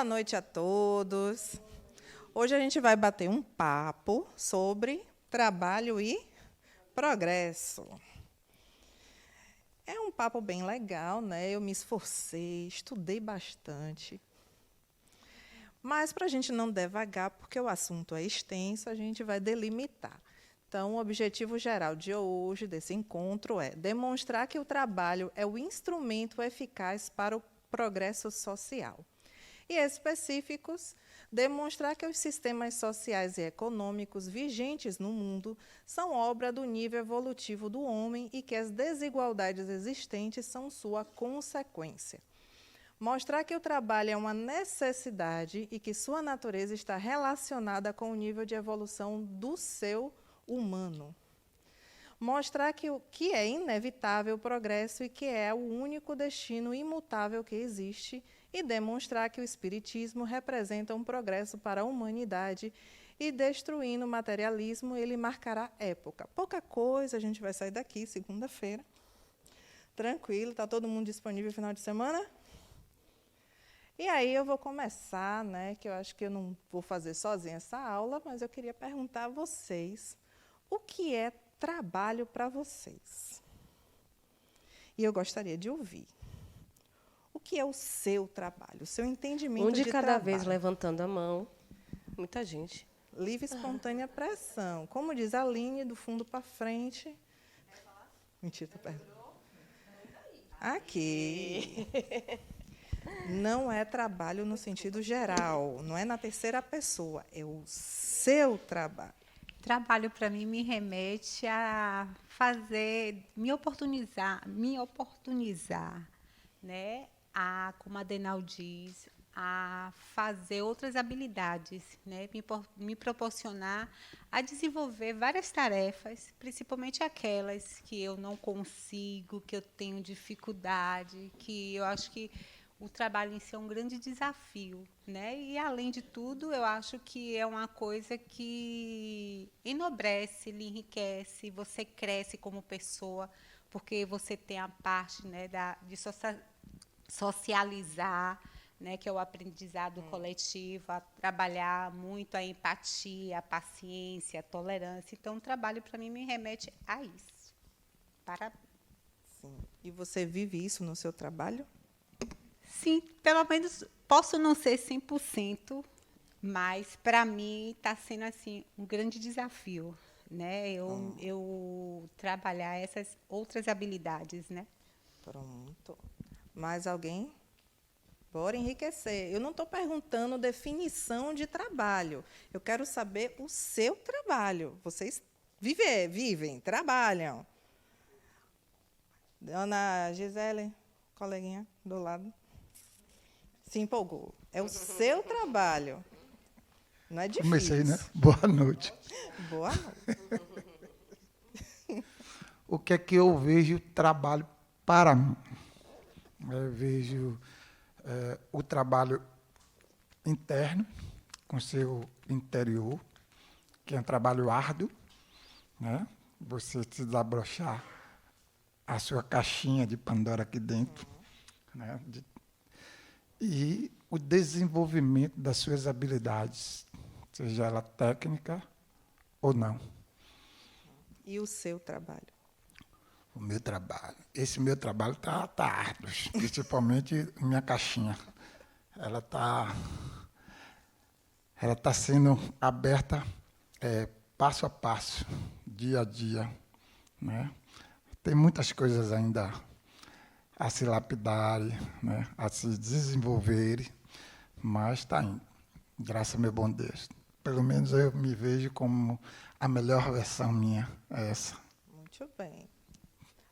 Boa noite a todos. Hoje a gente vai bater um papo sobre trabalho e progresso. É um papo bem legal, né? Eu me esforcei, estudei bastante. Mas, para a gente não devagar, porque o assunto é extenso, a gente vai delimitar. Então, o objetivo geral de hoje, desse encontro, é demonstrar que o trabalho é o instrumento eficaz para o progresso social. E específicos, demonstrar que os sistemas sociais e econômicos vigentes no mundo são obra do nível evolutivo do homem e que as desigualdades existentes são sua consequência. Mostrar que o trabalho é uma necessidade e que sua natureza está relacionada com o nível de evolução do ser humano. Mostrar que é inevitável o progresso e que é o único destino imutável que existe e demonstrar que o espiritismo representa um progresso para a humanidade e, destruindo o materialismo, ele marcará época. Pouca coisa, a gente vai sair daqui segunda-feira. Tranquilo, está todo mundo disponível no final de semana? E aí eu vou começar, né, que eu acho que eu não vou fazer sozinha essa aula, mas eu queria perguntar a vocês o que é trabalho para vocês. E eu gostaria de ouvir. O que é o seu trabalho, o seu entendimento de trabalho? Um de cada vez, levantando a mão. Muita gente. Livre, espontânea pressão. Como diz a Aline, do fundo para frente. Mentira, tá perto. Aqui. Não é trabalho no sentido geral, não é na terceira pessoa, é o seu trabalho. Trabalho, para mim, me remete a me oportunizar, né? Como a Denal diz, a fazer outras habilidades, né? Me proporcionar a desenvolver várias tarefas, principalmente aquelas que eu não consigo, que eu tenho dificuldade, que eu acho que o trabalho em si é um grande desafio, né? E, além de tudo, eu acho que é uma coisa que enobrece, lhe enriquece, você cresce como pessoa, porque você tem a parte, né, de socializar, né, que é o aprendizado coletivo, a trabalhar muito a empatia, a paciência, a tolerância. Então, o trabalho, para mim, me remete a isso. Parabéns. Sim. E você vive isso no seu trabalho? Sim, pelo menos posso não ser 100%, mas, para mim, está sendo assim, um grande desafio, né? Eu trabalhar essas outras habilidades, né? Pronto. Mais alguém? Bora enriquecer. Eu não estou perguntando definição de trabalho. Eu quero saber o seu trabalho. Vocês vivem, trabalham. Dona Gisele, coleguinha do lado. Se empolgou. É o seu trabalho. Não é difícil. Comecei, né? Boa noite. Boa noite. O que é que eu vejo trabalho para mim? Eu vejo o trabalho interno, com seu interior, que é um trabalho árduo, né? Você se desabrochar a sua caixinha de Pandora aqui dentro, né? E o desenvolvimento das suas habilidades, seja ela técnica ou não. E o seu trabalho? O meu trabalho. Esse meu trabalho tá árduo, principalmente minha caixinha. Ela tá sendo aberta passo a passo, dia a dia, né? Tem muitas coisas ainda a se lapidarem, né? A se desenvolverem, mas está indo. Graças ao meu bom Deus. Pelo menos eu me vejo como a melhor versão minha, é essa. Muito bem.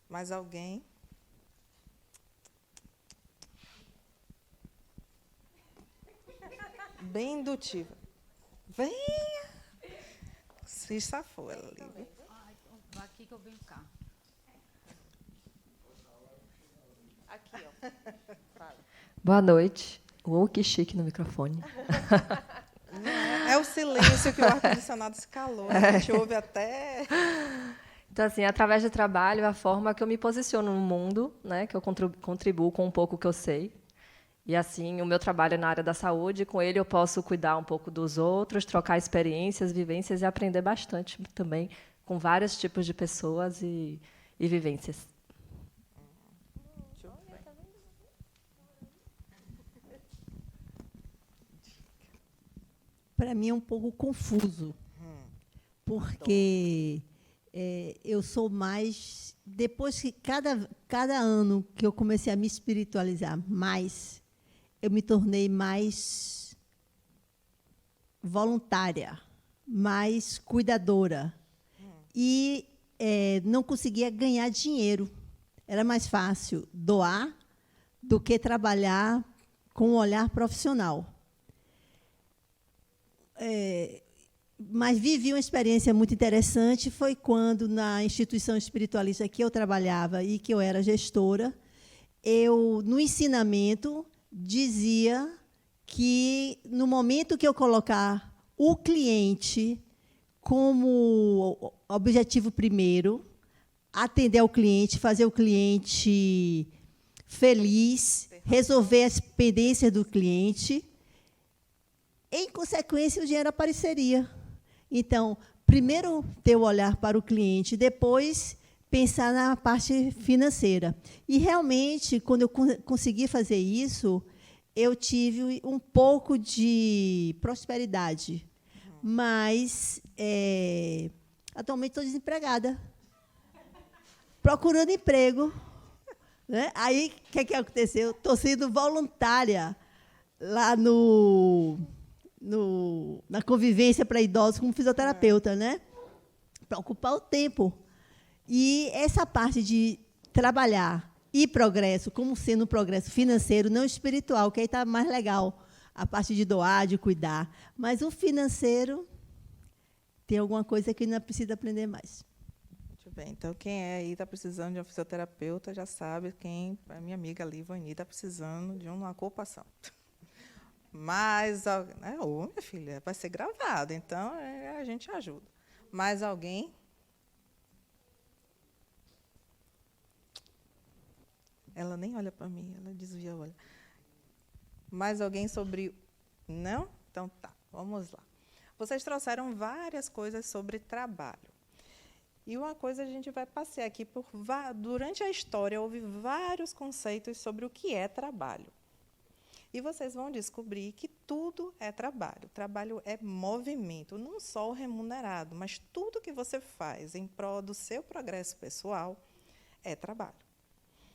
Mais alguém? Bem indutiva. Venha! Se safou ela ali. Aqui que eu venho cá. Aqui, ó. Boa noite. Que chique no microfone. É o silêncio que o ar-condicionado se calou. A gente ouve até... Então, assim, através do trabalho, a forma que eu me posiciono no mundo, né, que eu contribuo com um pouco que eu sei. E assim, o meu trabalho é na área da saúde, com ele eu posso cuidar um pouco dos outros, trocar experiências, vivências e aprender bastante também com vários tipos de pessoas e vivências. Para mim é um pouco confuso, porque eu sou mais... Depois que cada ano que eu comecei a me espiritualizar mais, eu me tornei mais voluntária, mais cuidadora. E não conseguia ganhar dinheiro. Era mais fácil doar do que trabalhar com um olhar profissional. Mas vivi uma experiência muito interessante, foi quando, na instituição espiritualista que eu trabalhava e que eu era gestora, eu, no ensinamento, dizia que, no momento que eu colocar o cliente como objetivo primeiro, atender ao cliente, fazer o cliente feliz, resolver as pendências do cliente, em consequência, o dinheiro apareceria. Então, primeiro ter o olhar para o cliente, depois pensar na parte financeira. E, realmente, quando eu consegui fazer isso, eu tive um pouco de prosperidade. Mas, atualmente, estou desempregada, procurando emprego. Né? Aí, o que aconteceu? Estou sendo voluntária lá na convivência para idosos como fisioterapeuta, né? Para ocupar o tempo. E essa parte de trabalhar e progresso, como sendo um progresso financeiro, não espiritual, que aí está mais legal, a parte de doar, de cuidar. Mas o financeiro tem alguma coisa que ainda precisa aprender mais. Muito bem. Então, quem aí está precisando de um fisioterapeuta já sabe quem, a minha amiga ali, Vani, está precisando de uma ocupação. Mas, minha filha, vai ser gravado, então a gente ajuda. Mais alguém? Ela nem olha para mim, ela desvia o olho. Mais alguém sobre... Não? Então, tá, vamos lá. Vocês trouxeram várias coisas sobre trabalho. E uma coisa a gente vai passear aqui durante a história, houve vários conceitos sobre o que é trabalho. E vocês vão descobrir que tudo é trabalho. Trabalho é movimento, não só o remunerado, mas tudo que você faz em prol do seu progresso pessoal é trabalho.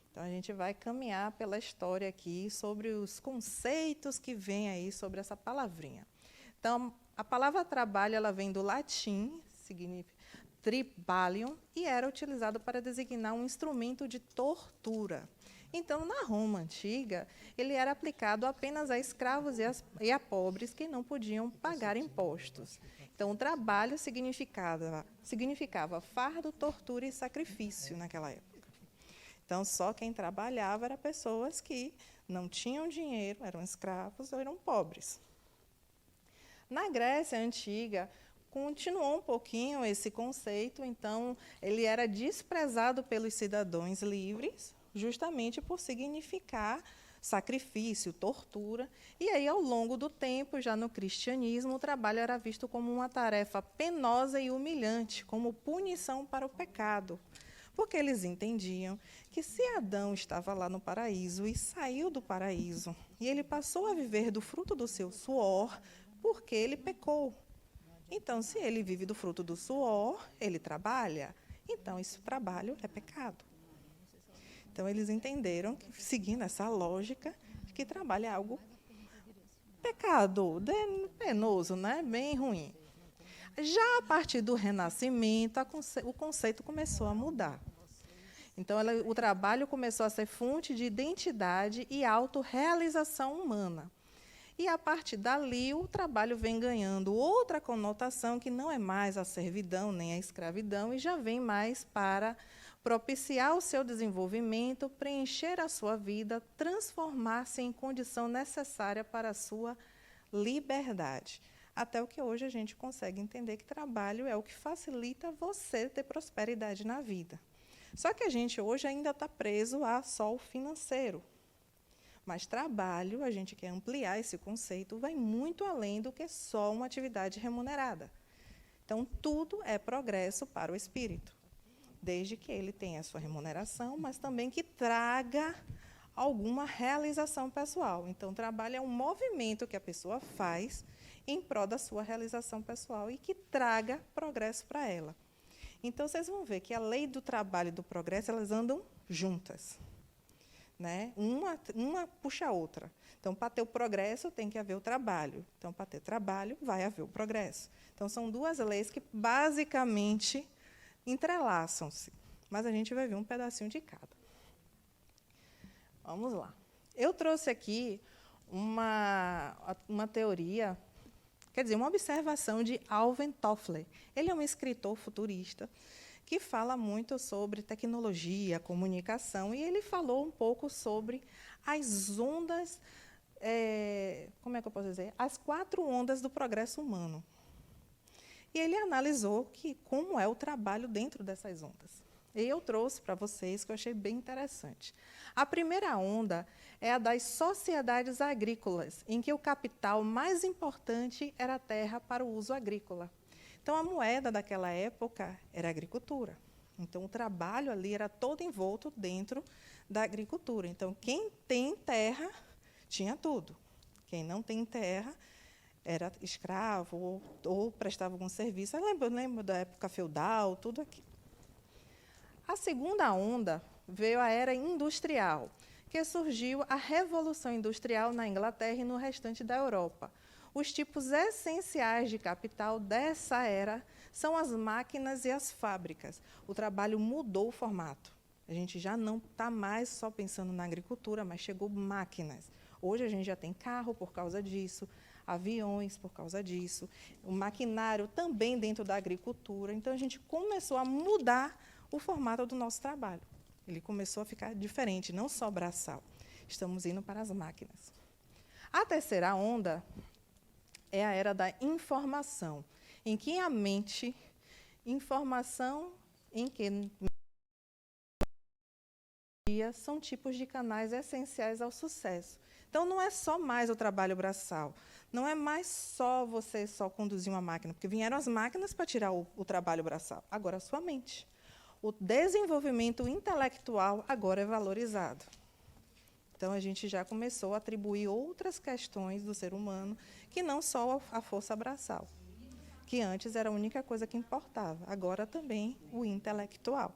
Então, a gente vai caminhar pela história aqui sobre os conceitos que vêm aí sobre essa palavrinha. Então, a palavra trabalho ela vem do latim, significa tribalium, e era utilizado para designar um instrumento de tortura. Então, na Roma antiga, ele era aplicado apenas a escravos e a pobres que não podiam pagar impostos. Então, o trabalho significava fardo, tortura e sacrifício naquela época. Então, só quem trabalhava eram pessoas que não tinham dinheiro, eram escravos ou eram pobres. Na Grécia Antiga, continuou um pouquinho esse conceito, então, ele era desprezado pelos cidadãos livres, justamente por significar sacrifício, tortura. E aí, ao longo do tempo, já no cristianismo, o trabalho era visto como uma tarefa penosa e humilhante, como punição para o pecado. Porque eles entendiam que se Adão estava lá no paraíso e saiu do paraíso, e ele passou a viver do fruto do seu suor, porque ele pecou. Então, se ele vive do fruto do suor, ele trabalha. Então, esse trabalho é pecado. Então, eles entenderam, que, seguindo essa lógica, que trabalho é algo pecado, penoso, né? Bem ruim. Já a partir do Renascimento, o conceito começou a mudar. Então, o trabalho começou a ser fonte de identidade e autorrealização humana. E, a partir dali, o trabalho vem ganhando outra conotação, que não é mais a servidão nem a escravidão, e já vem mais para propiciar o seu desenvolvimento, preencher a sua vida, transformar-se em condição necessária para a sua liberdade. Até o que hoje a gente consegue entender que trabalho é o que facilita você ter prosperidade na vida. Só que a gente hoje ainda está preso a só o financeiro. Mas trabalho, a gente quer ampliar esse conceito, vai muito além do que só uma atividade remunerada. Então, tudo é progresso para o espírito, desde que ele tenha a sua remuneração, mas também que traga alguma realização pessoal. Então, trabalho é um movimento que a pessoa faz em prol da sua realização pessoal e que traga progresso para ela. Então, vocês vão ver que a lei do trabalho e do progresso, elas andam juntas. Né? Uma puxa a outra. Então, para ter o progresso, tem que haver o trabalho. Então, para ter trabalho, vai haver o progresso. Então, são duas leis que, basicamente, entrelaçam-se. Mas a gente vai ver um pedacinho de cada. Vamos lá. Eu trouxe aqui uma teoria, quer dizer, uma observação de Alvin Toffler. Ele é um escritor futurista que fala muito sobre tecnologia, comunicação, e ele falou um pouco sobre as ondas, como é que eu posso dizer? As 4 ondas do progresso humano. E ele analisou como é o trabalho dentro dessas ondas. E eu trouxe para vocês, que eu achei bem interessante. A primeira onda é a das sociedades agrícolas, em que o capital mais importante era a terra para o uso agrícola. Então, a moeda daquela época era a agricultura. Então, o trabalho ali era todo envolto dentro da agricultura. Então, quem tem terra tinha tudo. Quem não tem terra era escravo ou prestava algum serviço. Eu lembro da época feudal, tudo aquilo. A segunda onda veio a era industrial, que surgiu a Revolução Industrial na Inglaterra e no restante da Europa. Os tipos essenciais de capital dessa era são as máquinas e as fábricas. O trabalho mudou o formato. A gente já não está mais só pensando na agricultura, mas chegou máquinas. Hoje a gente já tem carro por causa disso, aviões por causa disso, o maquinário também dentro da agricultura. Então, a gente começou a mudar o formato do nosso trabalho. Ele começou a ficar diferente, não só braçal. Estamos indo para as máquinas. A terceira onda é a era da informação, em que a mente, informação em que são tipos de canais essenciais ao sucesso. Então, não é só mais o trabalho braçal, não é mais só você só conduzir uma máquina, porque vieram as máquinas para tirar o trabalho braçal, agora a sua mente. O desenvolvimento intelectual agora é valorizado. Então, a gente já começou a atribuir outras questões do ser humano, que não só a força braçal, que antes era a única coisa que importava, agora também o intelectual.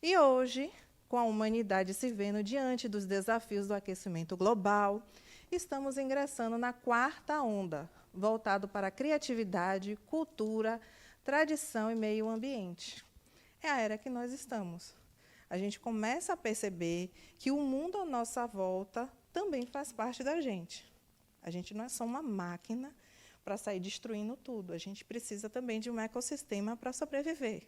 E hoje, com a humanidade se vendo diante dos desafios do aquecimento global, estamos ingressando na 4ª onda, voltado para a criatividade, cultura, tradição e meio ambiente. É a era que nós estamos. A gente começa a perceber que o mundo à nossa volta também faz parte da gente. A gente não é só uma máquina para sair destruindo tudo. A gente precisa também de um ecossistema para sobreviver.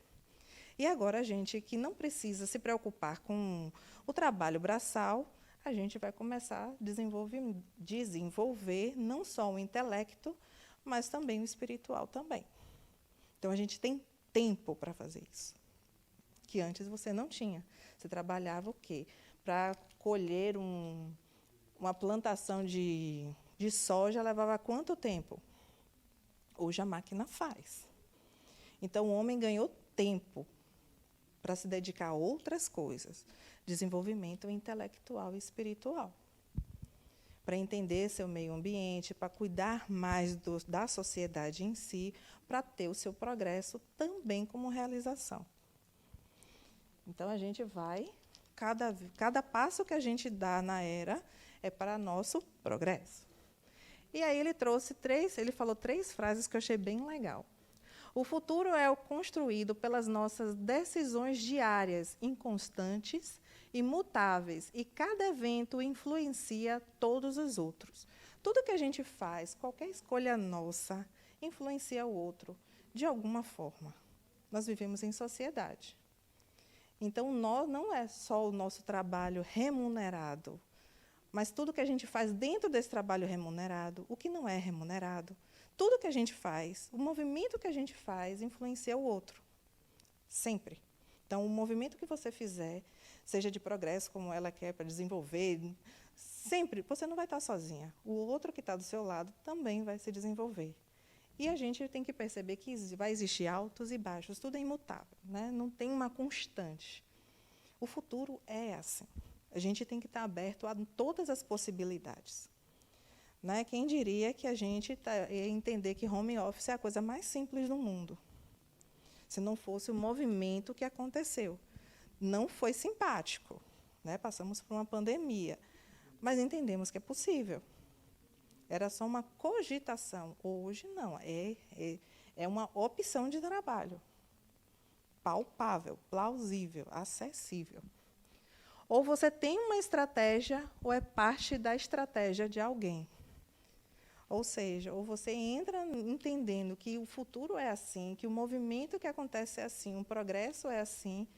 E agora, a gente que não precisa se preocupar com o trabalho braçal, a gente vai começar a desenvolver não só o intelecto, mas também o espiritual também. Então, a gente tem tempo para fazer isso, que antes você não tinha. Você trabalhava o quê? Para colher uma plantação de soja levava quanto tempo? Hoje a máquina faz. Então, o homem ganhou tempo para se dedicar a outras coisas, desenvolvimento intelectual e espiritual, para entender seu meio ambiente, para cuidar mais da sociedade em si, para ter o seu progresso também como realização. Então, a gente vai, cada passo que a gente dá na era é para nosso progresso. E aí ele falou 3 frases que eu achei bem legal. O futuro é o construído pelas nossas decisões diárias, inconstantes e mutáveis, e cada evento influencia todos os outros. Tudo que a gente faz, qualquer escolha nossa, influencia o outro, de alguma forma. Nós vivemos em sociedade. Então, não é só o nosso trabalho remunerado, mas tudo que a gente faz dentro desse trabalho remunerado, o que não é remunerado, tudo que a gente faz, o movimento que a gente faz, influencia o outro. Sempre. Então, o movimento que você fizer, seja de progresso, como ela quer, para desenvolver, Sempre, você não vai estar sozinha. O outro que está do seu lado também vai se desenvolver. E a gente tem que perceber que vai existir altos e baixos, tudo é imutável, né? Não tem uma constante. O futuro é assim. A gente tem que estar aberto a todas as possibilidades. Né? Quem diria que a gente ia entender que home office é a coisa mais simples do mundo, se não fosse o movimento que aconteceu. Não foi simpático, né? Passamos por uma pandemia, mas entendemos que é possível. Era só uma cogitação. Hoje, não. É uma opção de trabalho. Palpável, plausível, acessível. Ou você tem uma estratégia, ou é parte da estratégia de alguém. Ou seja, ou você entra entendendo que o futuro é assim, que o movimento que acontece é assim, o progresso é assim,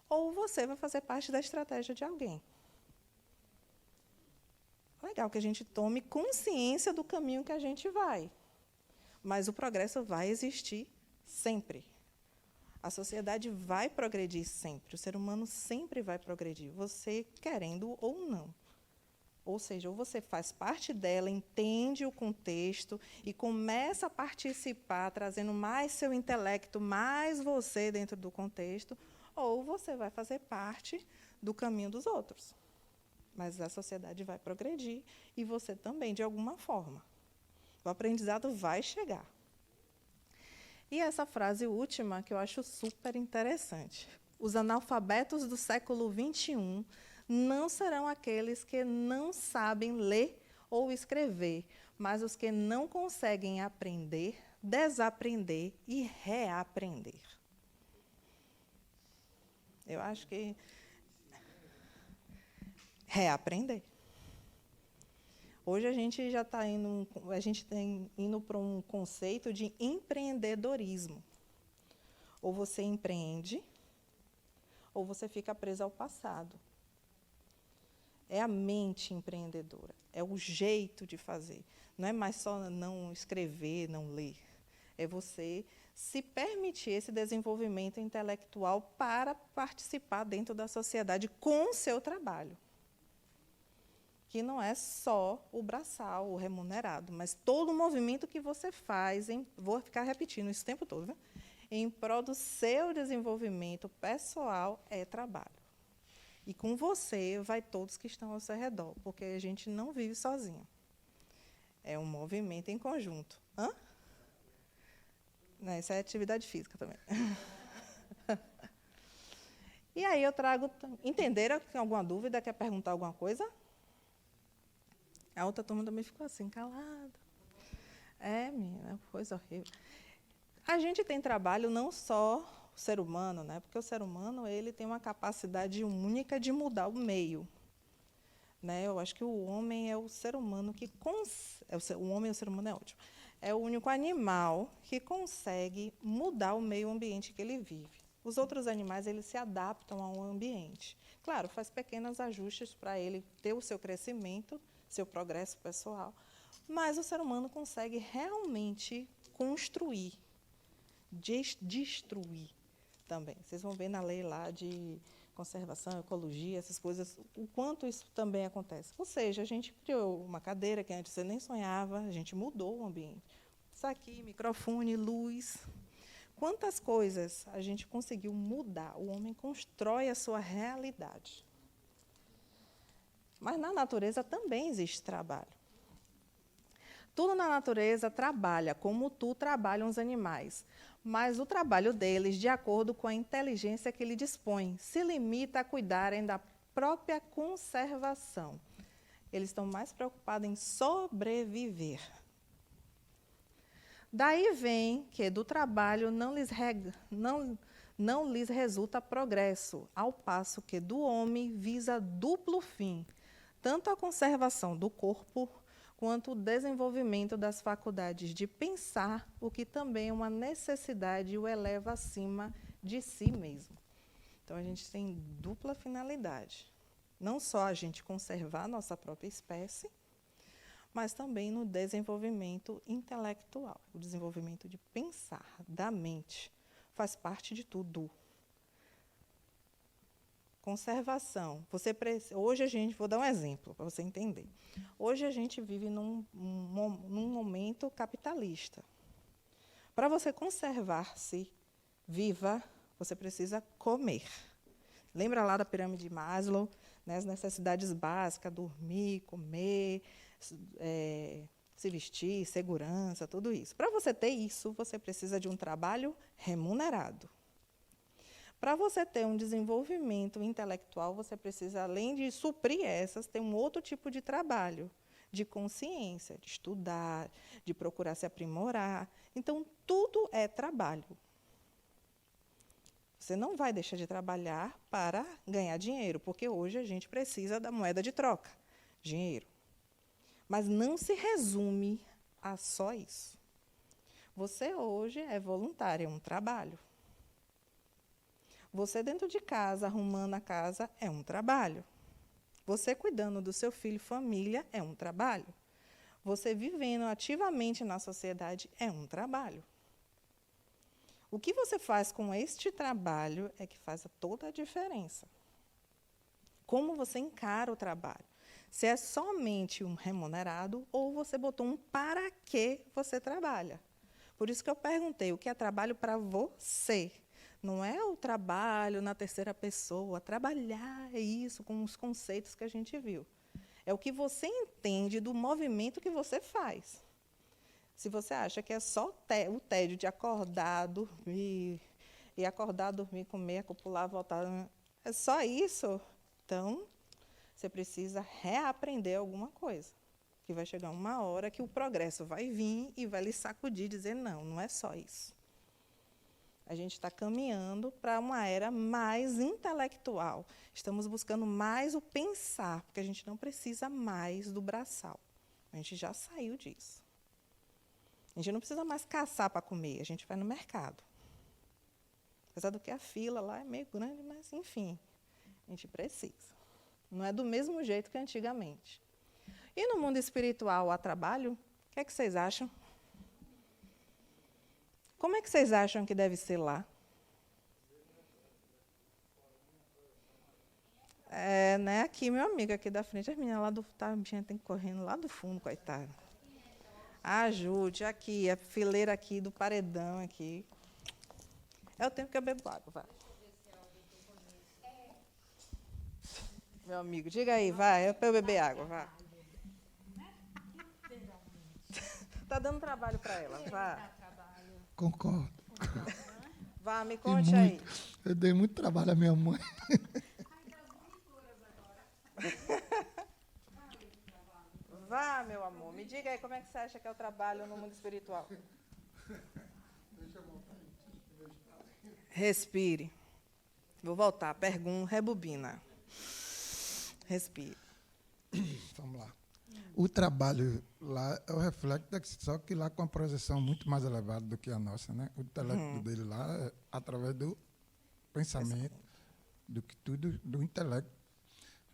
ou você vai fazer parte da estratégia de alguém. Legal que a gente tome consciência do caminho que a gente vai. Mas o progresso vai existir sempre. A sociedade vai progredir sempre. O ser humano sempre vai progredir, você querendo ou não. Ou seja, ou você faz parte dela, entende o contexto e começa a participar, trazendo mais seu intelecto, mais você dentro do contexto, ou você vai fazer parte do caminho dos outros. Mas a sociedade vai progredir e você também, de alguma forma. O aprendizado vai chegar. E essa frase última, que eu acho super interessante. Os analfabetos do século XXI não serão aqueles que não sabem ler ou escrever, mas os que não conseguem aprender, desaprender e reaprender. Eu acho que reaprender. Hoje a gente já está indo para um conceito de empreendedorismo. Ou você empreende, ou você fica preso ao passado. É a mente empreendedora, é o jeito de fazer. Não é mais só não escrever, não ler. É você se permitir esse desenvolvimento intelectual para participar dentro da sociedade com o seu trabalho. Que não é só o braçal, o remunerado, mas todo o movimento que você faz, vou ficar repetindo isso o tempo todo, né? Em prol do seu desenvolvimento pessoal é trabalho. E com você vai todos que estão ao seu redor, porque a gente não vive sozinho. É um movimento em conjunto. Hã? Não, isso é atividade física também. E aí eu trago... Entenderam? Tem alguma dúvida? Quer perguntar alguma coisa? A outra turma também ficou assim, calada. É, menina, coisa horrível. A gente tem trabalho não só o ser humano, né? Porque o ser humano ele tem uma capacidade única de mudar o meio. Né? Eu acho que o homem é o ser humano que... O homem e o ser humano é ótimo. É o único animal que consegue mudar o meio ambiente que ele vive. Os outros animais eles se adaptam ao ambiente. Claro, faz pequenos ajustes para ele ter o seu crescimento, seu progresso pessoal, mas o ser humano consegue realmente construir, destruir também. Vocês vão ver na lei lá de conservação, ecologia, essas coisas, o quanto isso também acontece. Ou seja, a gente criou uma cadeira que antes você nem sonhava, a gente mudou o ambiente. Isso aqui, microfone, luz. Quantas coisas a gente conseguiu mudar? O homem constrói a sua realidade. Mas na natureza também existe trabalho. Tudo na natureza trabalha, como tu trabalham os animais. Mas o trabalho deles, de acordo com a inteligência que ele dispõe, se limita a cuidarem da própria conservação. Eles estão mais preocupados em sobreviver. Daí vem que do trabalho não lhes resulta progresso, ao passo que do homem visa duplo fim, tanto a conservação do corpo, quanto o desenvolvimento das faculdades de pensar, o que também é uma necessidade e o eleva acima de si mesmo. Então, a gente tem dupla finalidade. Não só a gente conservar a nossa própria espécie, mas também no desenvolvimento intelectual, o desenvolvimento de pensar, da mente, faz parte de tudo. conservação. Hoje a gente, vou dar um exemplo para você entender. Hoje a gente vive num momento capitalista. Para você conservar-se viva, você precisa comer. Lembra lá da pirâmide de Maslow, né, as necessidades básicas, dormir, comer, se vestir, segurança, tudo isso. Para você ter isso, você precisa de um trabalho remunerado. Para você ter um desenvolvimento intelectual, você precisa, além de suprir essas, ter um outro tipo de trabalho, de consciência, de estudar, de procurar se aprimorar. Então, tudo é trabalho. Você não vai deixar de trabalhar para ganhar dinheiro, porque hoje a gente precisa da moeda de troca, dinheiro. Mas não se resume a só isso. Você hoje é voluntário, é um trabalho. Você dentro de casa, arrumando a casa, é um trabalho. Você cuidando do seu filho, família, é um trabalho. Você vivendo ativamente na sociedade, é um trabalho. O que você faz com este trabalho é que faz toda a diferença. Como você encara o trabalho. Se é somente um remunerado ou você botou um para que você trabalha. Por isso que eu perguntei, o que é trabalho para você? Não é o trabalho na terceira pessoa, trabalhar é isso com os conceitos que a gente viu. É o que você entende do movimento que você faz. Se você acha que é só o tédio de acordar, dormir, comer, copular, voltar, é só isso, então você precisa reaprender alguma coisa. Que vai chegar uma hora que o progresso vai vir e vai lhe sacudir e dizer, não, não é só isso. A gente está caminhando para uma era mais intelectual. Estamos buscando mais o pensar, porque a gente não precisa mais do braçal. A gente já saiu disso. A gente não precisa mais caçar para comer, a gente vai no mercado. Apesar do que a fila lá é meio grande, mas, enfim, a gente precisa. Não é do mesmo jeito que antigamente. E no mundo espiritual, há trabalho? O que é que vocês acham? Como é que vocês acham que deve ser lá? Né? Aqui, meu amigo, aqui da frente, as meninas lá do a bichinha tem correndo lá do fundo, coitada. Ajude, aqui, a fileira aqui do paredão aqui. É o tempo que eu bebo água, vai. Meu amigo, diga aí, vai, é para eu beber água, vai. Está dando trabalho para ela, vai. Concordo. Vá, me conte aí. Eu dei muito trabalho à minha mãe. Vá, meu amor, me diga aí como é que você acha que é o trabalho no mundo espiritual. Respire. Vou voltar, pergunta, rebobina. Respire. Vamos lá. O trabalho lá é o reflexo, só que lá com uma projeção muito mais elevada do que a nossa, né? O intelecto dele lá é através do pensamento, do que tudo, do intelecto,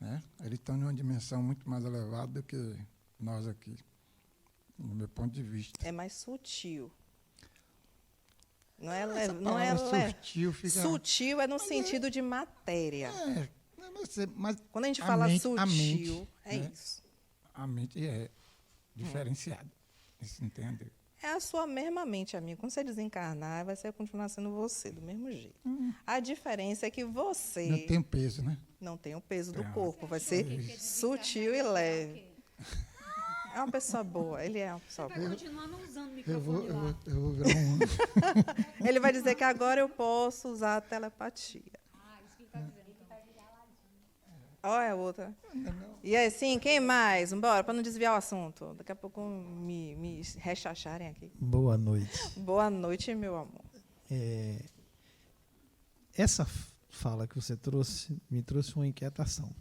né? Eles estão numa dimensão muito mais elevada do que nós aqui, no meu ponto de vista. É mais sutil. Não é Essa leve, não é palavra leve. sutil fica... Sutil é no sentido de matéria. Mas Quando a gente a fala mente- sutil, a mente, é né? isso. A mente é diferenciada, você entende? É a sua mesma mente, amigo. Quando você desencarnar, vai ser continuar sendo você, do mesmo jeito. A diferença é que você Não tem peso, né? não tem o peso do Pronto. corpo, vai ser sutil e leve. É uma pessoa boa, ele é uma pessoa boa. Continuar não usando o Eu vou, microfone eu lá. vou, eu vou virar um... Ele vai dizer que agora eu posso usar a telepatia. Isso que ele está dizendo. Olha a outra. E aí, sim, quem mais? Bora, para não desviar o assunto. Daqui a pouco me rechacharem aqui. Boa noite. Boa noite, meu amor. Essa fala que você trouxe me trouxe uma inquietação.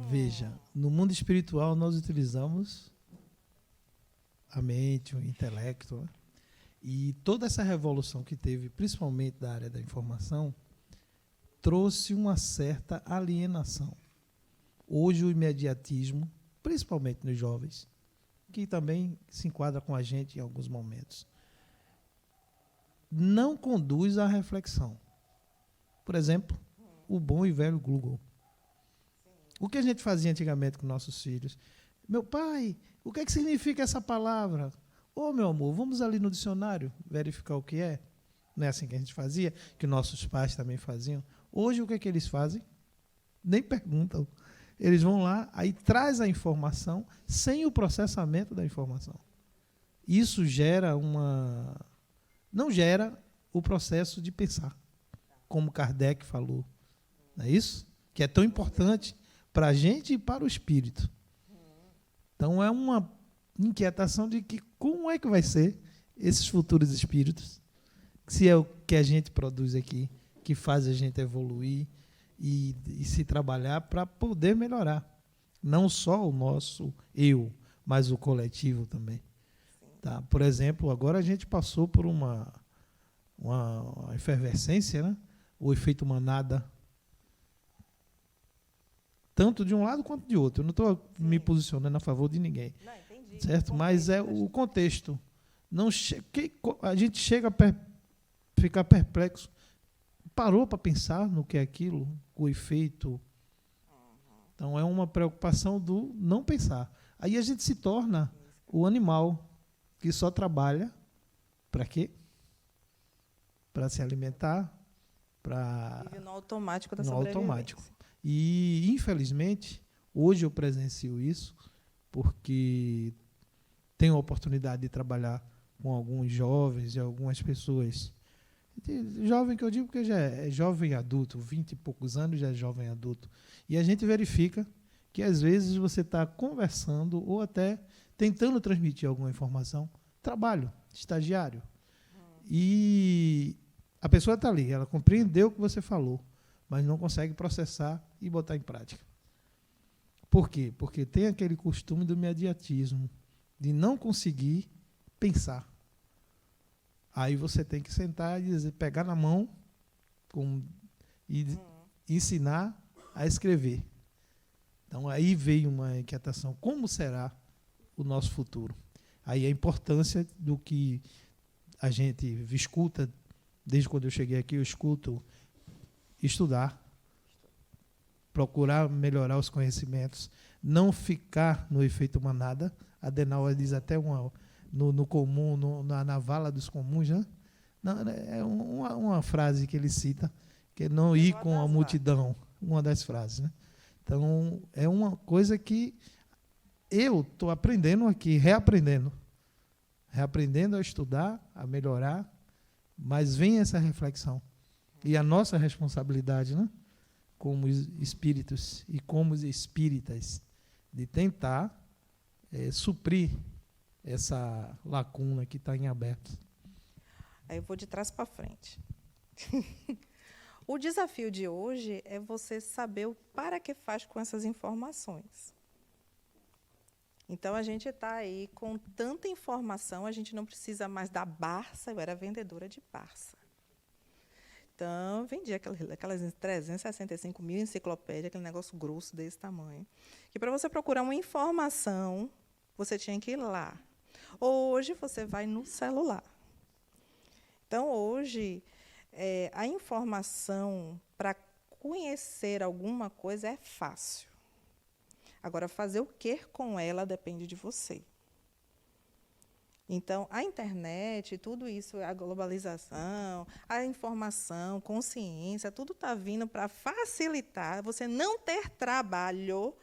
Veja, no mundo espiritual nós utilizamos a mente, o intelecto, né? E toda essa revolução que teve, principalmente da área da informação, trouxe uma certa alienação. Hoje o imediatismo, principalmente nos jovens, que também se enquadra com a gente em alguns momentos, não conduz à reflexão. Por exemplo, o bom e velho Google. O que a gente fazia antigamente com nossos filhos? Meu pai, o que é que significa essa palavra? Ô, meu amor, vamos ali no dicionário verificar o que é. Não é assim que a gente fazia? Que nossos pais também faziam. Hoje, o que é que eles fazem? Nem perguntam. Eles vão lá, aí traz a informação sem o processamento da informação. Isso gera uma... Não gera o processo de pensar, como Kardec falou. Não é isso? Que é tão importante para a gente e para o espírito. Então, é uma inquietação de que como é que vai ser esses futuros espíritos, se é o que a gente produz aqui, que faz a gente evoluir e se trabalhar para poder melhorar. Não só o nosso eu, mas o coletivo também. Tá? Por exemplo, agora a gente passou por uma efervescência, né? O efeito manada, tanto de um lado quanto de outro. Eu não estou me posicionando a favor de ninguém. Não, entendi. Certo? Mas é o contexto. Não a gente chega a ficar perplexo. Parou para pensar no que é aquilo, o efeito. Então, é uma preocupação do não pensar. Aí a gente se torna o animal que só trabalha para quê? Para se alimentar, para... Vive no automático da no sobrevivência. automático. E, infelizmente, hoje eu presencio isso, porque tenho a oportunidade de trabalhar com alguns jovens e algumas pessoas. Jovem que eu digo porque já é jovem adulto, 20 e poucos anos já é jovem adulto. E a gente verifica que, às vezes, você está conversando ou até tentando transmitir alguma informação. Trabalho, estagiário. E a pessoa está ali, ela compreendeu o que você falou, mas não consegue processar e botar em prática. Por quê? Porque tem aquele costume do imediatismo, de não conseguir pensar. Aí você tem que sentar e dizer, pegar na mão e ensinar a escrever. Então, aí veio uma inquietação. Como será o nosso futuro? Aí a importância do que a gente escuta, desde quando eu cheguei aqui, eu escuto estudar, procurar melhorar os conhecimentos, não ficar no efeito manada. Adenauer diz até no comum, na vala dos comuns, né? Não, é uma frase que ele cita, que é não ir com a multidão, uma das frases, né? Então, é uma coisa que eu estou aprendendo aqui, reaprendendo a estudar, a melhorar, mas vem essa reflexão. E a nossa responsabilidade, né, como espíritos e como espíritas, de tentar suprir essa lacuna que está em aberto. Aí eu vou de trás para frente. O desafio de hoje é você saber o para que faz com essas informações. Então, a gente está aí com tanta informação, a gente não precisa mais da Barça, eu era vendedora de Barça. Então, vendia aquelas 365 mil enciclopédias, aquele negócio grosso desse tamanho. Que para você procurar uma informação, você tinha que ir lá. Hoje, você vai no celular. Então, hoje, a informação para conhecer alguma coisa é fácil. Agora, fazer o que com ela depende de você. Então, a internet, tudo isso, a globalização, a informação, consciência, tudo está vindo para facilitar você não ter trabalho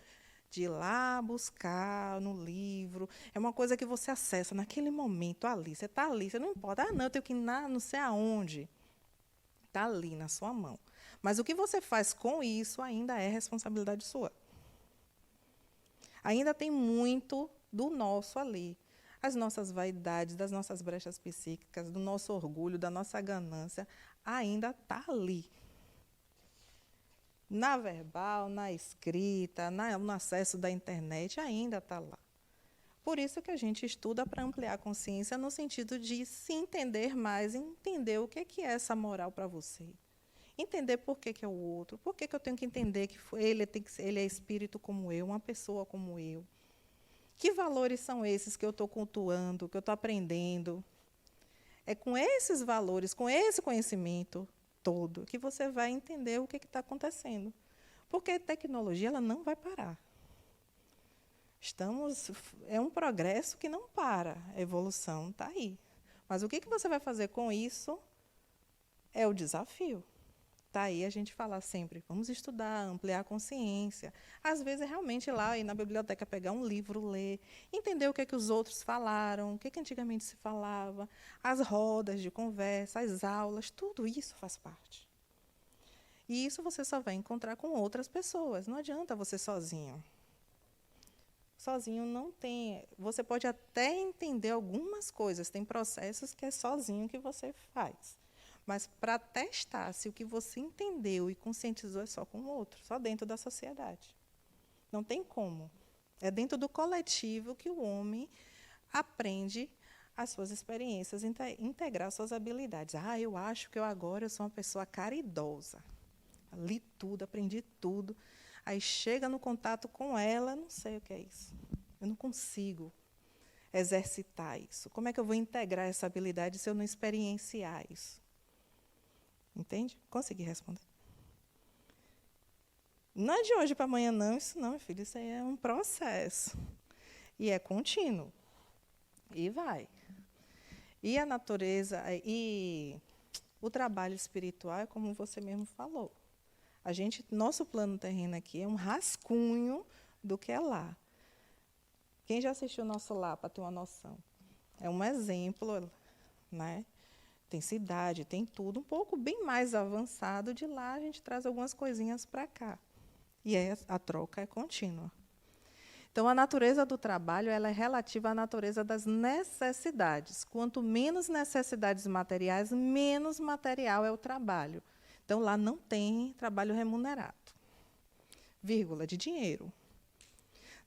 de ir lá buscar no livro. É uma coisa que você acessa naquele momento ali. Você está ali, você não importa. Ah, não, eu tenho que ir não sei aonde. Está ali na sua mão. Mas o que você faz com isso ainda é responsabilidade sua. Ainda tem muito do nosso ali. As nossas vaidades, das nossas brechas psíquicas, do nosso orgulho, da nossa ganância, ainda está ali. Na verbal, na escrita, no acesso da internet, ainda está lá. Por isso que a gente estuda para ampliar a consciência no sentido de se entender mais, entender o que é essa moral para você. Entender por que é o outro, por que eu tenho que entender que ele é espírito como eu, uma pessoa como eu. Que valores são esses que eu estou cultuando, que eu estou aprendendo? É com esses valores, com esse conhecimento todo, que você vai entender o que está acontecendo. Porque a tecnologia ela não vai parar. É um progresso que não para. A evolução está aí. Mas o que você vai fazer com isso é o desafio. Está aí a gente falar sempre, vamos estudar, ampliar a consciência. Às vezes, é realmente lá, ir na biblioteca, pegar um livro, ler, entender o que os outros falaram, o que antigamente se falava, as rodas de conversa, as aulas, tudo isso faz parte. E isso você só vai encontrar com outras pessoas. Não adianta você sozinho. Sozinho não tem. Você pode até entender algumas coisas, tem processos que é sozinho que você faz. Mas para testar se o que você entendeu e conscientizou é só com o outro, só dentro da sociedade. Não tem como. É dentro do coletivo que o homem aprende as suas experiências, integrar suas habilidades. Eu acho que agora eu sou uma pessoa caridosa. Li tudo, aprendi tudo. Aí chega no contato com ela, não sei o que é isso. Eu não consigo exercitar isso. Como é que eu vou integrar essa habilidade se eu não experienciar isso? Entende? Consegui responder. Não é de hoje para amanhã, não. Isso não, meu filho. Isso aí é um processo. E é contínuo. E vai. E a natureza, e o trabalho espiritual é como você mesmo falou. Nosso plano terreno aqui é um rascunho do que é lá. Quem já assistiu o nosso lá, para ter uma noção? É um exemplo, né? Tem cidade, tem tudo, um pouco bem mais avançado. De lá, a gente traz algumas coisinhas para cá. E a troca é contínua. Então, a natureza do trabalho ela é relativa à natureza das necessidades. Quanto menos necessidades materiais, menos material é o trabalho. Então, lá não tem trabalho remunerado. Vírgula, de dinheiro.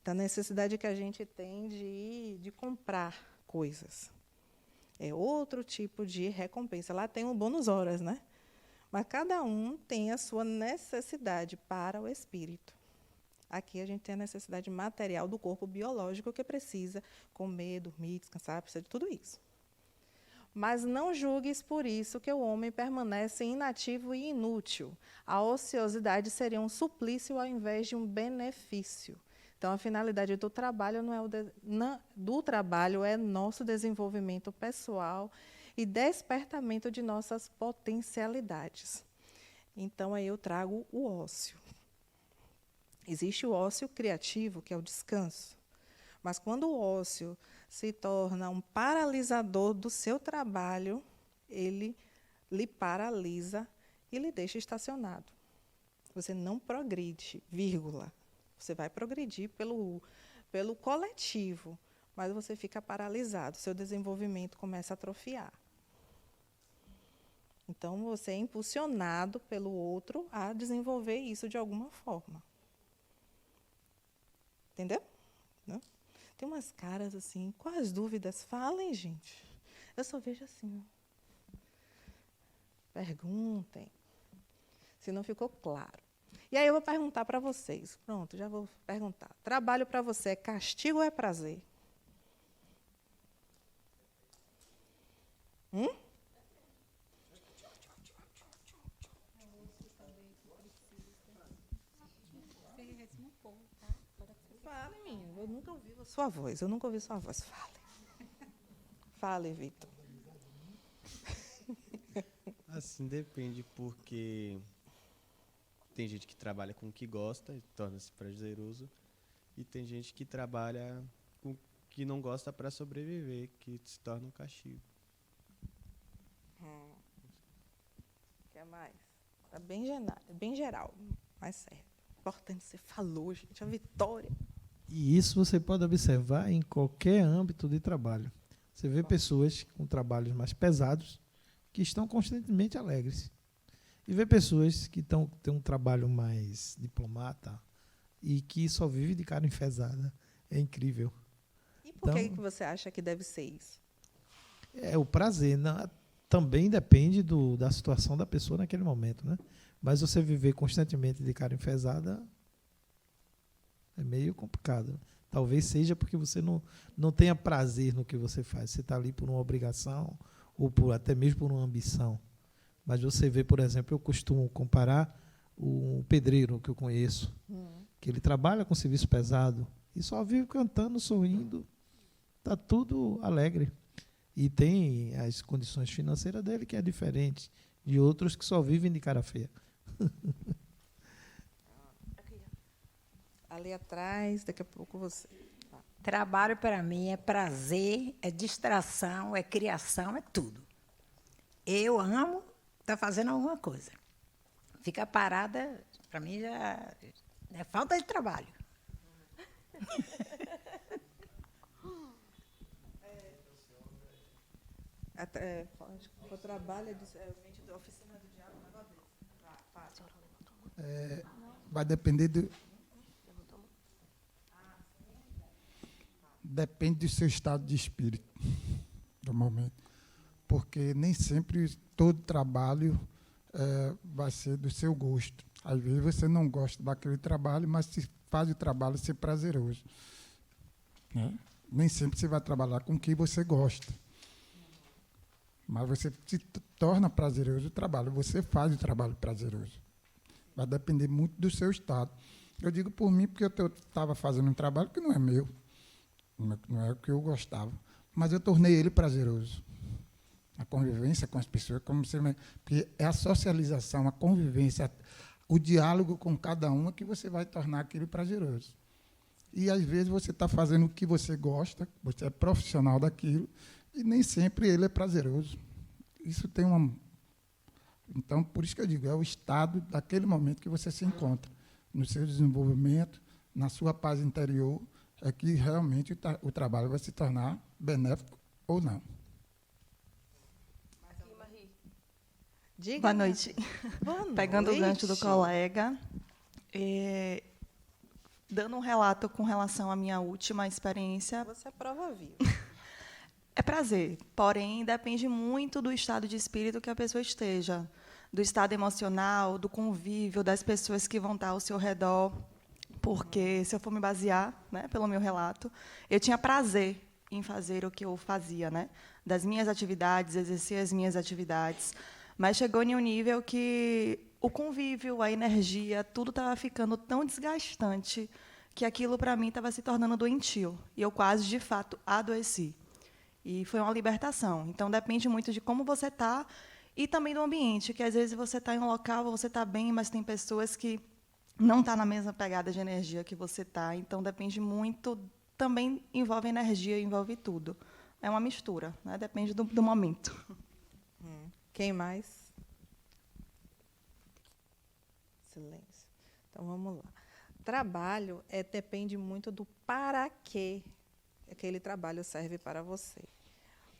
Da necessidade que a gente tem de comprar coisas. É outro tipo de recompensa. Lá tem um bônus horas, né? Mas cada um tem a sua necessidade para o espírito. Aqui a gente tem a necessidade material do corpo biológico que precisa comer, dormir, descansar, precisa de tudo isso. Mas não julgues por isso que o homem permanece inativo e inútil. A ociosidade seria um suplício ao invés de um benefício. Então, a finalidade do trabalho do trabalho é nosso desenvolvimento pessoal e despertamento de nossas potencialidades. Então, aí eu trago o ócio. Existe o ócio criativo, que é o descanso. Mas quando o ócio se torna um paralisador do seu trabalho, ele lhe paralisa e lhe deixa estacionado. Você não progride, vírgula. Você vai progredir pelo coletivo, mas você fica paralisado, seu desenvolvimento começa a atrofiar. Então, você é impulsionado pelo outro a desenvolver isso de alguma forma. Entendeu? Não? Tem umas caras assim, quais as dúvidas? Falem, gente. Eu só vejo assim. Perguntem. Se não ficou claro. E aí eu vou perguntar para vocês. Pronto, já vou perguntar. Trabalho para você é castigo ou é prazer? Fale, menino. Eu nunca ouvi sua voz. Fale. Fale, Vitor. Assim, depende, porque tem gente que trabalha com o que gosta e torna-se prazeroso, e tem gente que trabalha com o que não gosta para sobreviver, que se torna um castigo. O que mais? Está bem geral, mas certo. Importante, você falou, gente, a vitória. E isso você pode observar em qualquer âmbito de trabalho. Você vê pessoas com trabalhos mais pesados que estão constantemente alegres. E vê pessoas que têm um trabalho mais diplomata e que só vive de cara enfesada. É incrível. E por que você acha que deve ser isso? É o prazer. Também depende da situação da pessoa naquele momento, né? Mas você viver constantemente de cara enfesada é meio complicado. Talvez seja porque você não tenha prazer no que você faz. Você está ali por uma obrigação ou até mesmo por uma ambição. Mas você vê, por exemplo, eu costumo comparar o pedreiro que eu conheço, que ele trabalha com serviço pesado e só vive cantando, sorrindo, está tudo alegre. E tem as condições financeiras dele que é diferente de outros que só vivem de cara feia. Ali atrás, daqui a pouco você. Trabalho para mim é prazer, é distração, é criação, é tudo. Eu amo estar fazendo alguma coisa. Ficar parada, para mim, já é falta de trabalho. O trabalho é da oficina do diabo, um negócio desse. Vai depender do... Depende do seu estado de espírito, do momento. Porque nem sempre todo trabalho vai ser do seu gosto. Às vezes você não gosta daquele trabalho, mas se faz o trabalho ser prazeroso. Né? Nem sempre você vai trabalhar com o que você gosta. Mas você se torna prazeroso o trabalho, você faz o trabalho prazeroso. Vai depender muito do seu estado. Eu digo por mim, porque eu estava fazendo um trabalho que não é meu, não é o que eu gostava, mas eu tornei ele prazeroso. A convivência com as pessoas, porque é a socialização, a convivência, o diálogo com cada uma que você vai tornar aquilo prazeroso. E, às vezes, você está fazendo o que você gosta, você é profissional daquilo, e nem sempre ele é prazeroso. Isso tem uma... Então, por isso que eu digo, é o estado daquele momento que você se encontra, no seu desenvolvimento, na sua paz interior, é que realmente o trabalho vai se tornar benéfico ou não. Diga, Boa noite. Boa Pegando noite. o gancho do colega, dando um relato com relação à minha última experiência. Você é prova viva. É prazer, porém depende muito do estado de espírito que a pessoa esteja, do estado emocional, do convívio, das pessoas que vão estar ao seu redor. Porque, se eu for me basear, né, pelo meu relato, eu tinha prazer em fazer o que eu fazia, né, das minhas atividades, exercer as minhas atividades. Mas chegou em um nível que o convívio, a energia, tudo estava ficando tão desgastante que aquilo, para mim, estava se tornando doentio. E eu quase, de fato, adoeci. E foi uma libertação. Então, depende muito de como você está e também do ambiente, que, às vezes, você está em um local, você está bem, mas tem pessoas que não estão na mesma pegada de energia que você está. Então, depende muito, também envolve energia, envolve tudo. É uma mistura, né? Depende do momento. Quem mais? Silêncio. Então, vamos lá. Trabalho depende muito do para que aquele trabalho serve para você.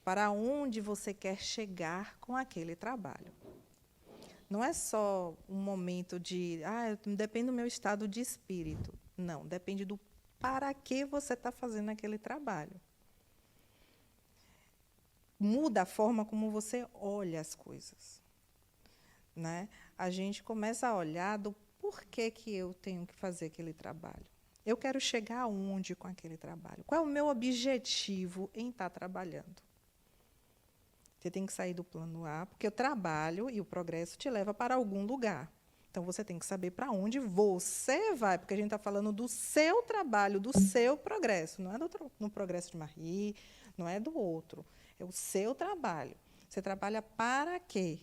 Para onde você quer chegar com aquele trabalho. Não é só um momento de... depende do meu estado de espírito. Não, depende do para que você está fazendo aquele trabalho. Muda a forma como você olha as coisas. Né? A gente começa a olhar do porquê que eu tenho que fazer aquele trabalho. Eu quero chegar aonde com aquele trabalho? Qual é o meu objetivo em estar trabalhando? Você tem que sair do plano A, porque o trabalho e o progresso te leva para algum lugar. Então, você tem que saber para onde você vai, porque a gente está falando do seu trabalho, do seu progresso. Não é no progresso de Marie, não é do outro. É o seu trabalho. Você trabalha para quê?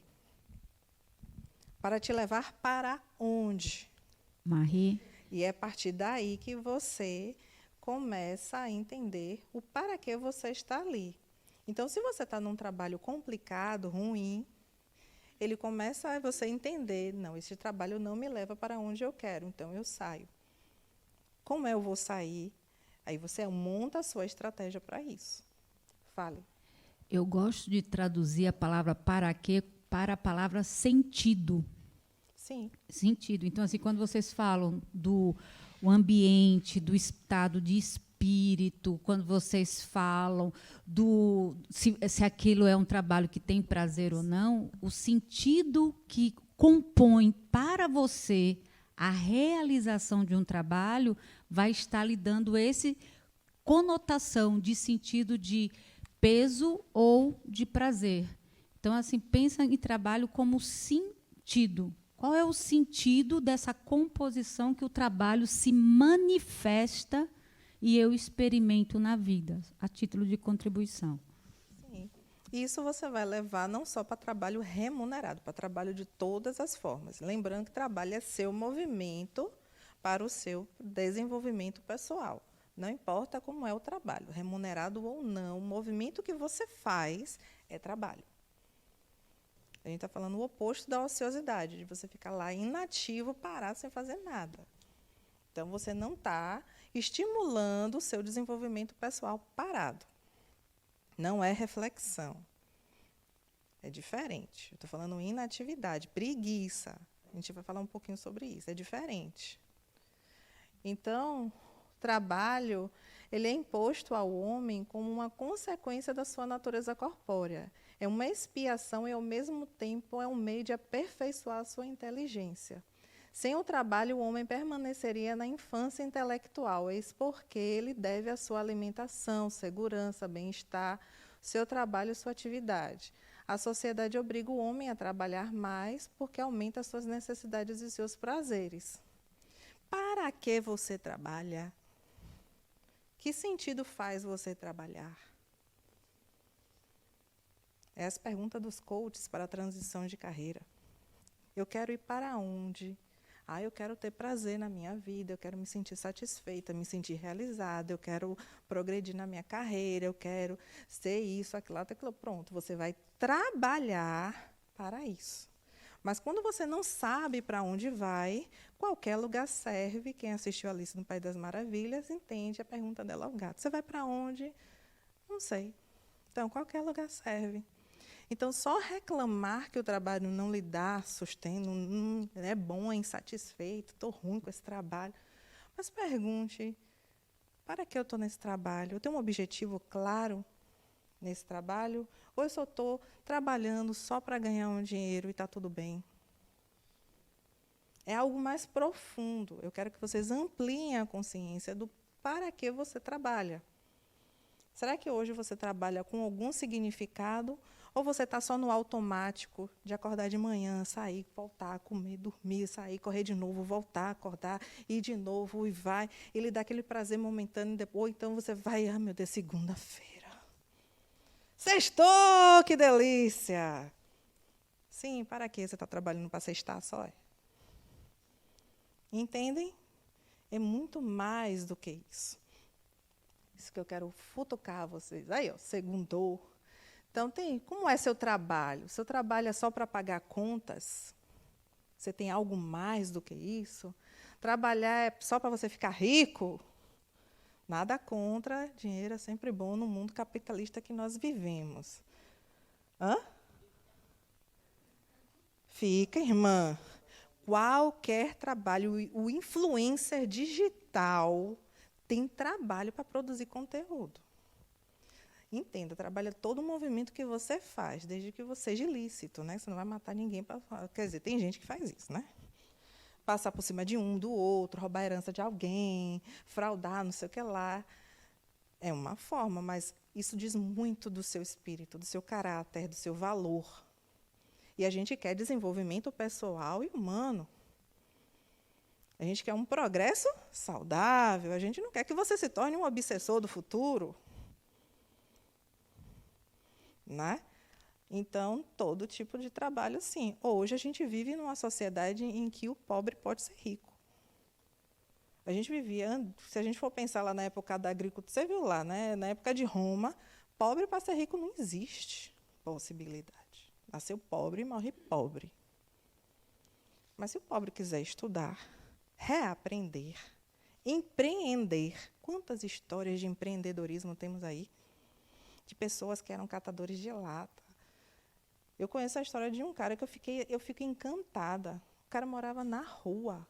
Para te levar para onde? Marie. E é a partir daí que você começa a entender o para que você está ali. Então, se você está num trabalho complicado, ruim, ele começa a você entender, não, esse trabalho não me leva para onde eu quero, então eu saio. Como eu vou sair? Aí você monta a sua estratégia para isso. Fale. Eu gosto de traduzir a palavra para quê para a palavra sentido. Sim. Sentido. Então, assim, quando vocês falam do ambiente, do estado de espírito, quando vocês falam se aquilo é um trabalho que tem prazer ou não, o sentido que compõe para você a realização de um trabalho vai estar lhe dando essa conotação de sentido de peso ou de prazer. Então, assim, pensa em trabalho como sentido. Qual é o sentido dessa composição que o trabalho se manifesta e eu experimento na vida, a título de contribuição? Sim. Isso você vai levar não só para trabalho remunerado, para trabalho de todas as formas. Lembrando que trabalho é seu movimento para o seu desenvolvimento pessoal. Não importa como é o trabalho, remunerado ou não, o movimento que você faz é trabalho. A gente está falando o oposto da ociosidade, de você ficar lá inativo, parado, sem fazer nada. Então, você não está estimulando o seu desenvolvimento pessoal parado. Não é reflexão. É diferente. Eu estou falando inatividade, preguiça. A gente vai falar um pouquinho sobre isso. É diferente. Então, o trabalho ele é imposto ao homem como uma consequência da sua natureza corpórea. É uma expiação e, ao mesmo tempo, é um meio de aperfeiçoar a sua inteligência. Sem o trabalho, o homem permaneceria na infância intelectual, eis porque ele deve a sua alimentação, segurança, bem-estar, seu trabalho e sua atividade. A sociedade obriga o homem a trabalhar mais porque aumenta as suas necessidades e seus prazeres. Para que você trabalha? Que sentido faz você trabalhar? Essa é a pergunta dos coaches para a transição de carreira. Eu quero ir para onde? Eu quero ter prazer na minha vida, eu quero me sentir satisfeita, me sentir realizada, eu quero progredir na minha carreira, eu quero ser isso, aquilo, aquilo. Pronto, você vai trabalhar para isso. Mas quando você não sabe para onde vai, qualquer lugar serve. Quem assistiu Alice no País das Maravilhas entende a pergunta dela ao gato. Você vai para onde? Não sei. Então, qualquer lugar serve. Então, só reclamar que o trabalho não lhe dá sustento, não é bom, é insatisfeito, estou ruim com esse trabalho. Mas pergunte, para que eu estou nesse trabalho? Eu tenho um objetivo claro nesse trabalho? Ou eu só estou trabalhando só para ganhar um dinheiro e está tudo bem? É algo mais profundo. Eu quero que vocês ampliem a consciência do para que você trabalha. Será que hoje você trabalha com algum significado? Ou você está só no automático de acordar de manhã, sair, voltar, comer, dormir, sair, correr de novo, voltar, acordar, ir de novo e vai. E lhe dá aquele prazer momentâneo. Depois, então você vai, meu Deus, segunda-feira. Sextou, que delícia! Sim, para que você está trabalhando para sextar só? Entendem? É muito mais do que isso. Isso que eu quero futucar vocês. Aí, ó, segundou. Então, como é seu trabalho? Seu trabalho é só para pagar contas? Você tem algo mais do que isso? Trabalhar é só para você ficar rico? Nada contra, dinheiro é sempre bom no mundo capitalista que nós vivemos. Fica, irmã. Qualquer trabalho, o influencer digital tem trabalho para produzir conteúdo. Entenda, trabalha todo o movimento que você faz, desde que você seja ilícito, né? Você não vai matar ninguém para. Quer dizer, tem gente que faz isso, né? Passar por cima de um, do outro, roubar a herança de alguém, fraudar, não sei o que lá. É uma forma, mas isso diz muito do seu espírito, do seu caráter, do seu valor. E a gente quer desenvolvimento pessoal e humano. A gente quer um progresso saudável. A gente não quer que você se torne um obsessor do futuro. Né? Então, todo tipo de trabalho, sim. Hoje, a gente vive numa sociedade em que o pobre pode ser rico. A gente vivia, se a gente for pensar lá na época da agricultura, você viu lá, né? Na época de Roma, pobre para ser rico não existe possibilidade. Nasceu pobre e morre pobre. Mas se o pobre quiser estudar, reaprender, empreender, quantas histórias de empreendedorismo temos aí? De pessoas que eram catadores de lata. Eu conheço a história de um cara que eu fiquei encantada. O cara morava na rua.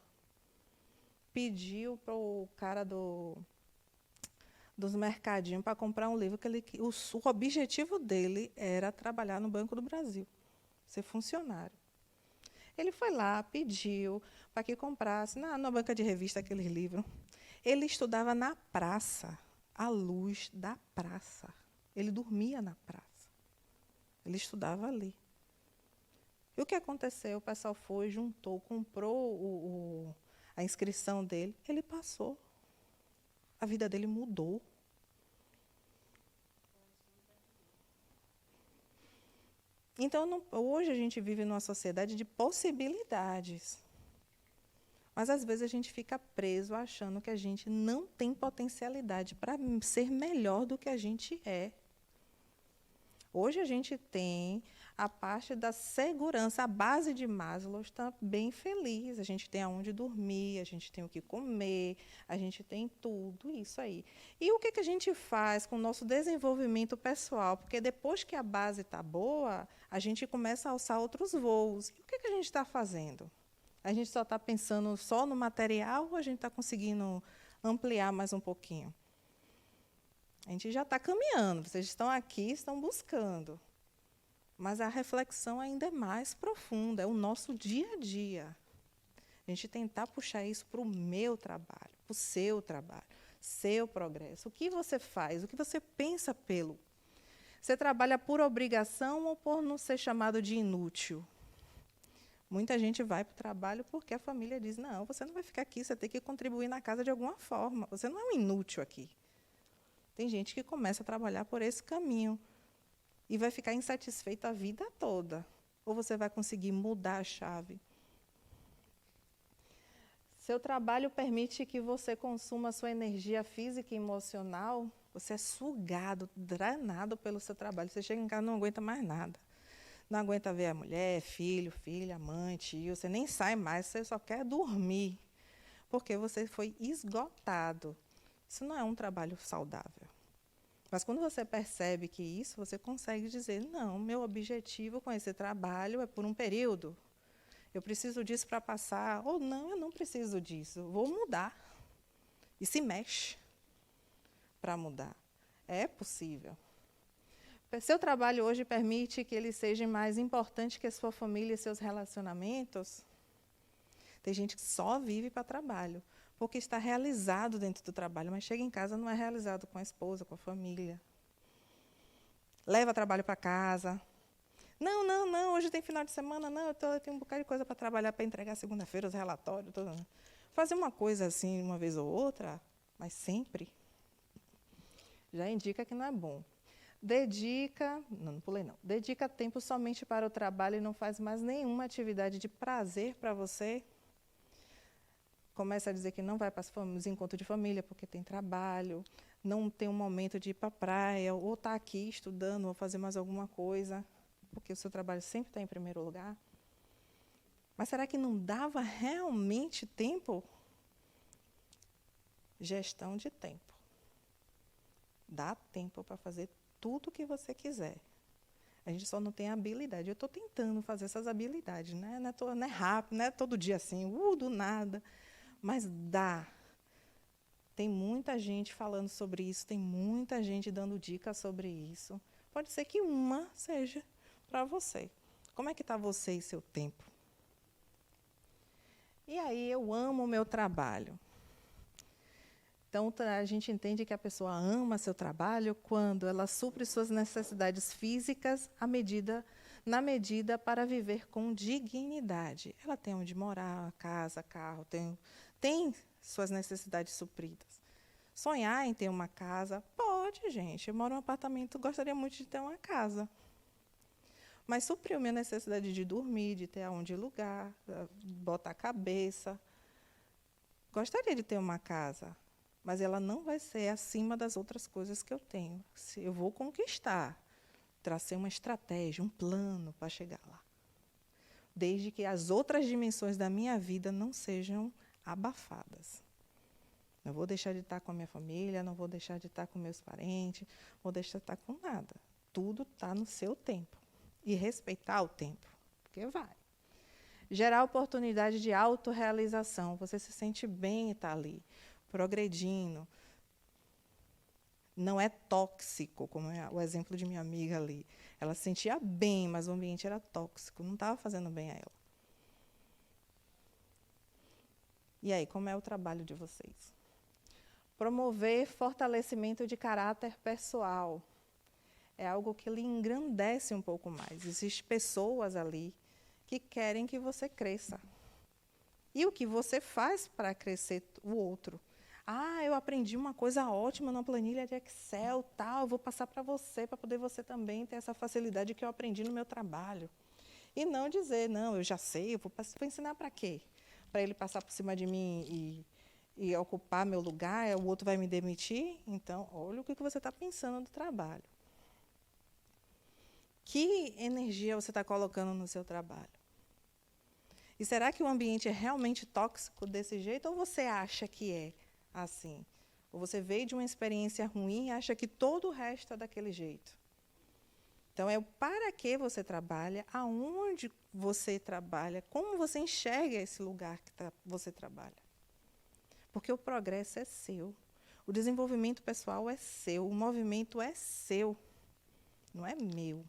Pediu para o cara dos mercadinhos para comprar um livro que o objetivo dele era trabalhar no Banco do Brasil, ser funcionário. Ele foi lá, pediu para que comprasse na banca de revista aqueles livros. Ele estudava na praça, à luz da praça. Ele dormia na praça. Ele estudava ali. E o que aconteceu? O pessoal foi, juntou, comprou a inscrição dele, ele passou. A vida dele mudou. Então, hoje a gente vive numa sociedade de possibilidades. Mas, às vezes, a gente fica preso achando que a gente não tem potencialidade para ser melhor do que a gente é. Hoje a gente tem a parte da segurança, a base de Maslow está bem feliz. A gente tem aonde dormir, a gente tem o que comer, a gente tem tudo isso aí. E o que a gente faz com o nosso desenvolvimento pessoal? Porque depois que a base está boa, a gente começa a alçar outros voos. E o que a gente está fazendo? A gente só está pensando só no material ou a gente está conseguindo ampliar mais um pouquinho? A gente já está caminhando, vocês estão aqui, estão buscando. Mas a reflexão ainda é mais profunda, é o nosso dia a dia. A gente tentar puxar isso para o meu trabalho, para o seu trabalho, seu progresso. O que você faz, o que você pensa pelo? Você trabalha por obrigação ou por não ser chamado de inútil? Muita gente vai para o trabalho porque a família diz, não, você não vai ficar aqui, você tem que contribuir na casa de alguma forma. Você não é um inútil aqui. Tem gente que começa a trabalhar por esse caminho e vai ficar insatisfeito a vida toda. Ou você vai conseguir mudar a chave. Seu trabalho permite que você consuma sua energia física e emocional. Você é sugado, drenado pelo seu trabalho. Você chega em casa e não aguenta mais nada. Não aguenta ver a mulher, filho, filha, mãe, tio. Você nem sai mais, você só quer dormir. Porque você foi esgotado. Isso não é um trabalho saudável. Mas quando você percebe que isso, você consegue dizer, não, meu objetivo com esse trabalho é por um período. Eu preciso disso para passar. Ou não, eu não preciso disso. Vou mudar. E se mexe para mudar. É possível. Seu trabalho hoje permite que ele seja mais importante que a sua família e seus relacionamentos? Tem gente que só vive para trabalho, porque está realizado dentro do trabalho, mas chega em casa não é realizado com a esposa, com a família. Leva trabalho para casa. Não, hoje tem final de semana, não, eu tenho um bocado de coisa para trabalhar, para entregar segunda-feira, os relatórios. Tudo. Fazer uma coisa assim, uma vez ou outra, mas sempre, já indica que não é bom. Não pulei não. Dedica tempo somente para o trabalho e não faz mais nenhuma atividade de prazer para você. Começa a dizer que não vai para os encontros de família porque tem trabalho, não tem um momento de ir para a praia, ou está aqui estudando, ou fazer mais alguma coisa, porque o seu trabalho sempre está em primeiro lugar. Mas será que não dava realmente tempo? Gestão de tempo. Dá tempo para fazer tudo o que você quiser. A gente só não tem habilidade. Eu estou tentando fazer essas habilidades, né? Não é rápido, não é todo dia assim, do nada. Mas dá. Tem muita gente falando sobre isso, tem muita gente dando dicas sobre isso. Pode ser que uma seja para você. Como é que está você e seu tempo? E aí, eu amo o meu trabalho. Então, a gente entende que a pessoa ama seu trabalho quando ela supre suas necessidades físicas na medida para viver com dignidade. Ela tem onde morar, casa, carro, tem suas necessidades supridas. Sonhar em ter uma casa? Pode, gente. Eu moro em um apartamento, gostaria muito de ter uma casa. Mas supriu minha necessidade de dormir, de ter aonde lugar, botar a cabeça. Gostaria de ter uma casa. Mas ela não vai ser acima das outras coisas que eu tenho. Eu vou conquistar, tracei uma estratégia, um plano para chegar lá. Desde que as outras dimensões da minha vida não sejam abafadas. Não vou deixar de estar com a minha família, não vou deixar de estar com meus parentes, não vou deixar de estar com nada. Tudo está no seu tempo. E respeitar o tempo, porque vai. Gerar oportunidade de autorrealização. Você se sente bem em estar ali, progredindo. Não é tóxico, como é o exemplo de minha amiga ali. Ela se sentia bem, mas o ambiente era tóxico, não estava fazendo bem a ela. E aí, como é o trabalho de vocês? Promover fortalecimento de caráter pessoal. É algo que lhe engrandece um pouco mais. Existem pessoas ali que querem que você cresça. E o que você faz para crescer o outro. Ah, eu aprendi uma coisa ótima na planilha de Excel, tal, eu vou passar para você, para poder você também ter essa facilidade que eu aprendi no meu trabalho. E não dizer, não, eu já sei, vou ensinar para quê? Para ele passar por cima de mim e ocupar meu lugar, o outro vai me demitir? Então, olha o que você está pensando do trabalho. Que energia você está colocando no seu trabalho? E será que o ambiente é realmente tóxico desse jeito ou você acha que é assim? Ou você veio de uma experiência ruim e acha que todo o resto é daquele jeito? Então, é o para que você trabalha, aonde você trabalha, como você enxerga esse lugar que você trabalha. Porque o progresso é seu, o desenvolvimento pessoal é seu, o movimento é seu, não é meu.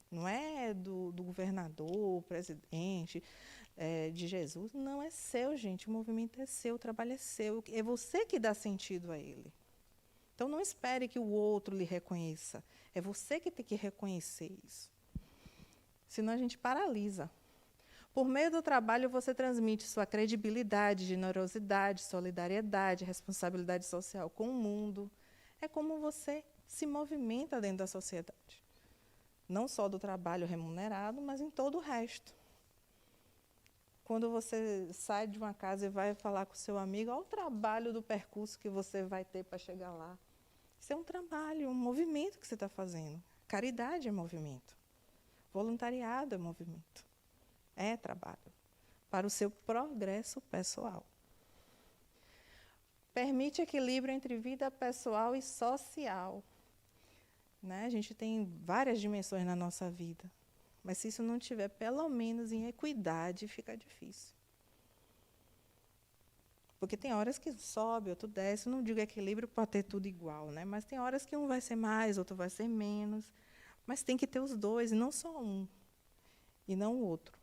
Não é do governador, presidente, de Jesus. Não, é seu, gente. O movimento é seu, o trabalho é seu. É você que dá sentido a ele. Então, não espere que o outro lhe reconheça. É você que tem que reconhecer isso. Senão, a gente paralisa. Por meio do trabalho, você transmite sua credibilidade, generosidade, solidariedade, responsabilidade social com o mundo. É como você se movimenta dentro da sociedade. Não só do trabalho remunerado, mas em todo o resto. Quando você sai de uma casa e vai falar com o seu amigo, olha o trabalho do percurso que você vai ter para chegar lá. Isso é um trabalho, um movimento que você está fazendo. Caridade é movimento. Voluntariado é movimento. É trabalho. Para o seu progresso pessoal. Permite equilíbrio entre vida pessoal e social. Né? A gente tem várias dimensões na nossa vida. Mas se isso não estiver, pelo menos, em equidade, fica difícil. Porque tem horas que sobe, outro desce. Não digo equilíbrio para ter tudo igual, né? Mas tem horas que um vai ser mais, outro vai ser menos. Mas tem que ter os dois, e não só um, e não o outro.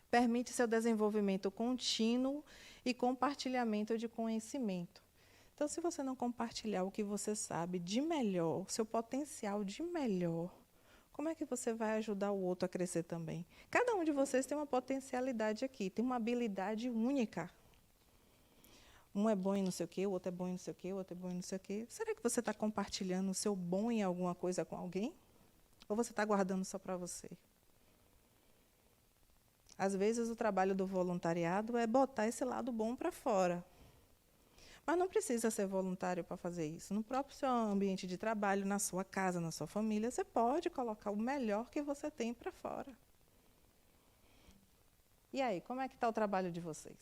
Permite seu desenvolvimento contínuo e compartilhamento de conhecimento. Então, se você não compartilhar o que você sabe de melhor, o seu potencial de melhor, como é que você vai ajudar o outro a crescer também? Cada um de vocês tem uma potencialidade aqui, tem uma habilidade única. Um é bom em não sei o quê, o outro é bom em não sei o quê, o outro é bom em não sei o quê. Será que você está compartilhando o seu bom em alguma coisa com alguém? Ou você está guardando só para você? Às vezes, o trabalho do voluntariado é botar esse lado bom para fora. Mas não precisa ser voluntário para fazer isso. No próprio seu ambiente de trabalho, na sua casa, na sua família, você pode colocar o melhor que você tem para fora. E aí, como é que está o trabalho de vocês?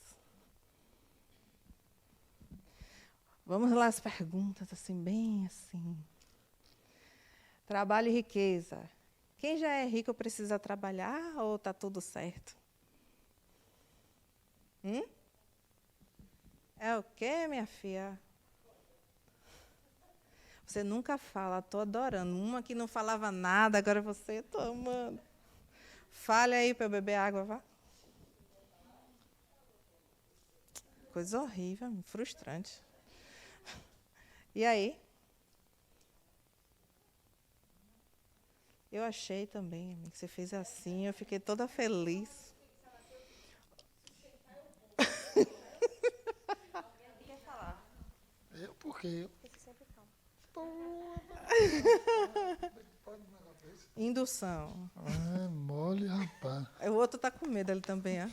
Vamos lá as perguntas, assim, bem assim. Trabalho e riqueza. Quem já é rico precisa trabalhar ou está tudo certo? É o quê, minha filha? Você nunca fala, estou adorando. Uma que não falava nada, agora você, estou amando. Fale aí para eu beber água, vá. Coisa horrível, frustrante. E aí? Eu achei também, amiga, que você fez assim, eu fiquei toda feliz. Eu, por quê? Indução. Mole, rapaz. O outro está com medo, ele também, é?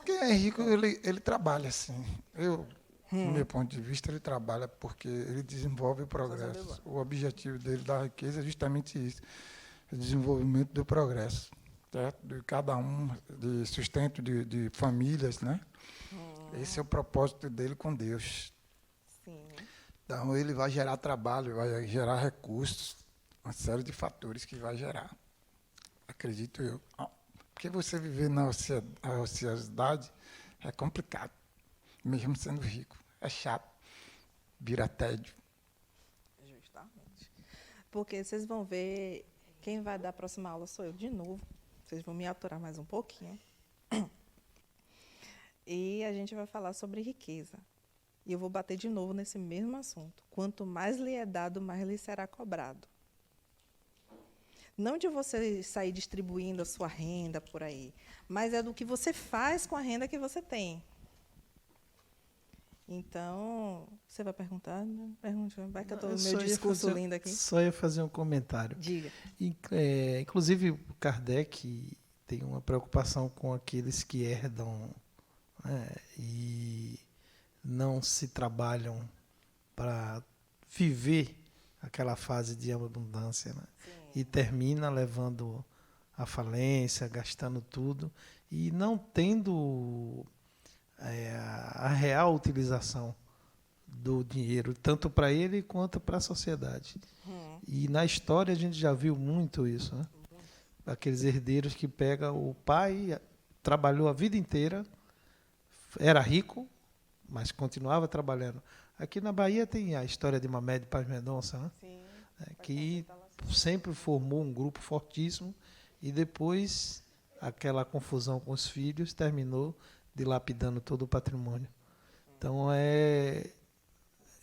Quem é rico, ele trabalha assim. Do meu ponto de vista, ele trabalha porque ele desenvolve o progresso. O objetivo dele da riqueza é justamente isso, o desenvolvimento do progresso, certo? De cada um, de sustento de famílias, né? Esse é o propósito dele com Deus. Sim. Então, ele vai gerar trabalho, vai gerar recursos, uma série de fatores que vai gerar. Acredito eu. Porque você viver na ociosidade é complicado, mesmo sendo rico. É chato, vira tédio. Justamente. Porque vocês vão ver, quem vai dar a próxima aula sou eu de novo. Vocês vão me aturar mais um pouquinho. E a gente vai falar sobre riqueza. E eu vou bater de novo nesse mesmo assunto. Quanto mais lhe é dado, mais lhe será cobrado. Não de você sair distribuindo a sua renda por aí, mas é do que você faz com a renda que você tem. Então, você vai perguntar? Pergunte, vai que eu estou no meu discurso lindo aqui. Só ia fazer um comentário. Diga. Inclusive, o Kardec tem uma preocupação com aqueles que herdam, né, e não se trabalham para viver aquela fase de abundância, né? E termina levando à falência, gastando tudo e não tendo a real utilização do dinheiro, tanto para ele quanto para a sociedade. E na história a gente já viu muito isso, né? Aqueles herdeiros que pegam o pai, trabalhou a vida inteira, era rico, mas continuava trabalhando. Aqui na Bahia tem a história de Mamé de Paz Mendonça, né? Sim, que sempre formou um grupo fortíssimo e depois aquela confusão com os filhos terminou dilapidando todo o patrimônio. Então,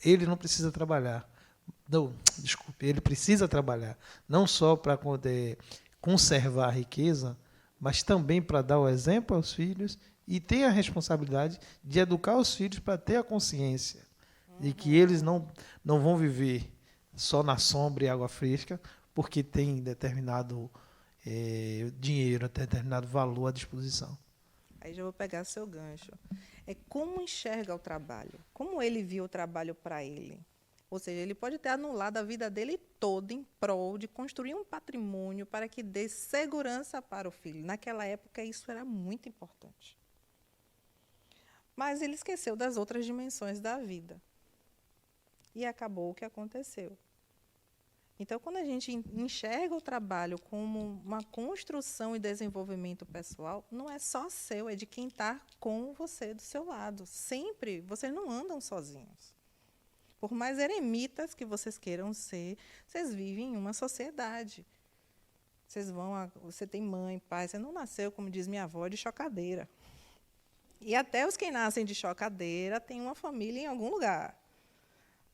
ele não precisa trabalhar. Não, desculpe, ele precisa trabalhar, não só para poder conservar a riqueza, mas também para dar o exemplo aos filhos e ter a responsabilidade de educar os filhos para ter a consciência de que eles não vão viver só na sombra e água fresca, porque tem determinado dinheiro, determinado valor à disposição. Aí já vou pegar seu gancho. É como enxerga o trabalho, como ele viu o trabalho para ele. Ou seja, ele pode ter anulado a vida dele toda em prol de construir um patrimônio para que dê segurança para o filho. Naquela época, isso era muito importante. Mas ele esqueceu das outras dimensões da vida. E acabou o que aconteceu. Então, quando a gente enxerga o trabalho como uma construção e desenvolvimento pessoal, não é só seu, é de quem está com você do seu lado. Sempre, vocês não andam sozinhos. Por mais eremitas que vocês queiram ser, vocês vivem em uma sociedade. Você tem mãe, pai, você não nasceu, como diz minha avó, de chocadeira. E até os que nascem de chocadeira têm uma família em algum lugar.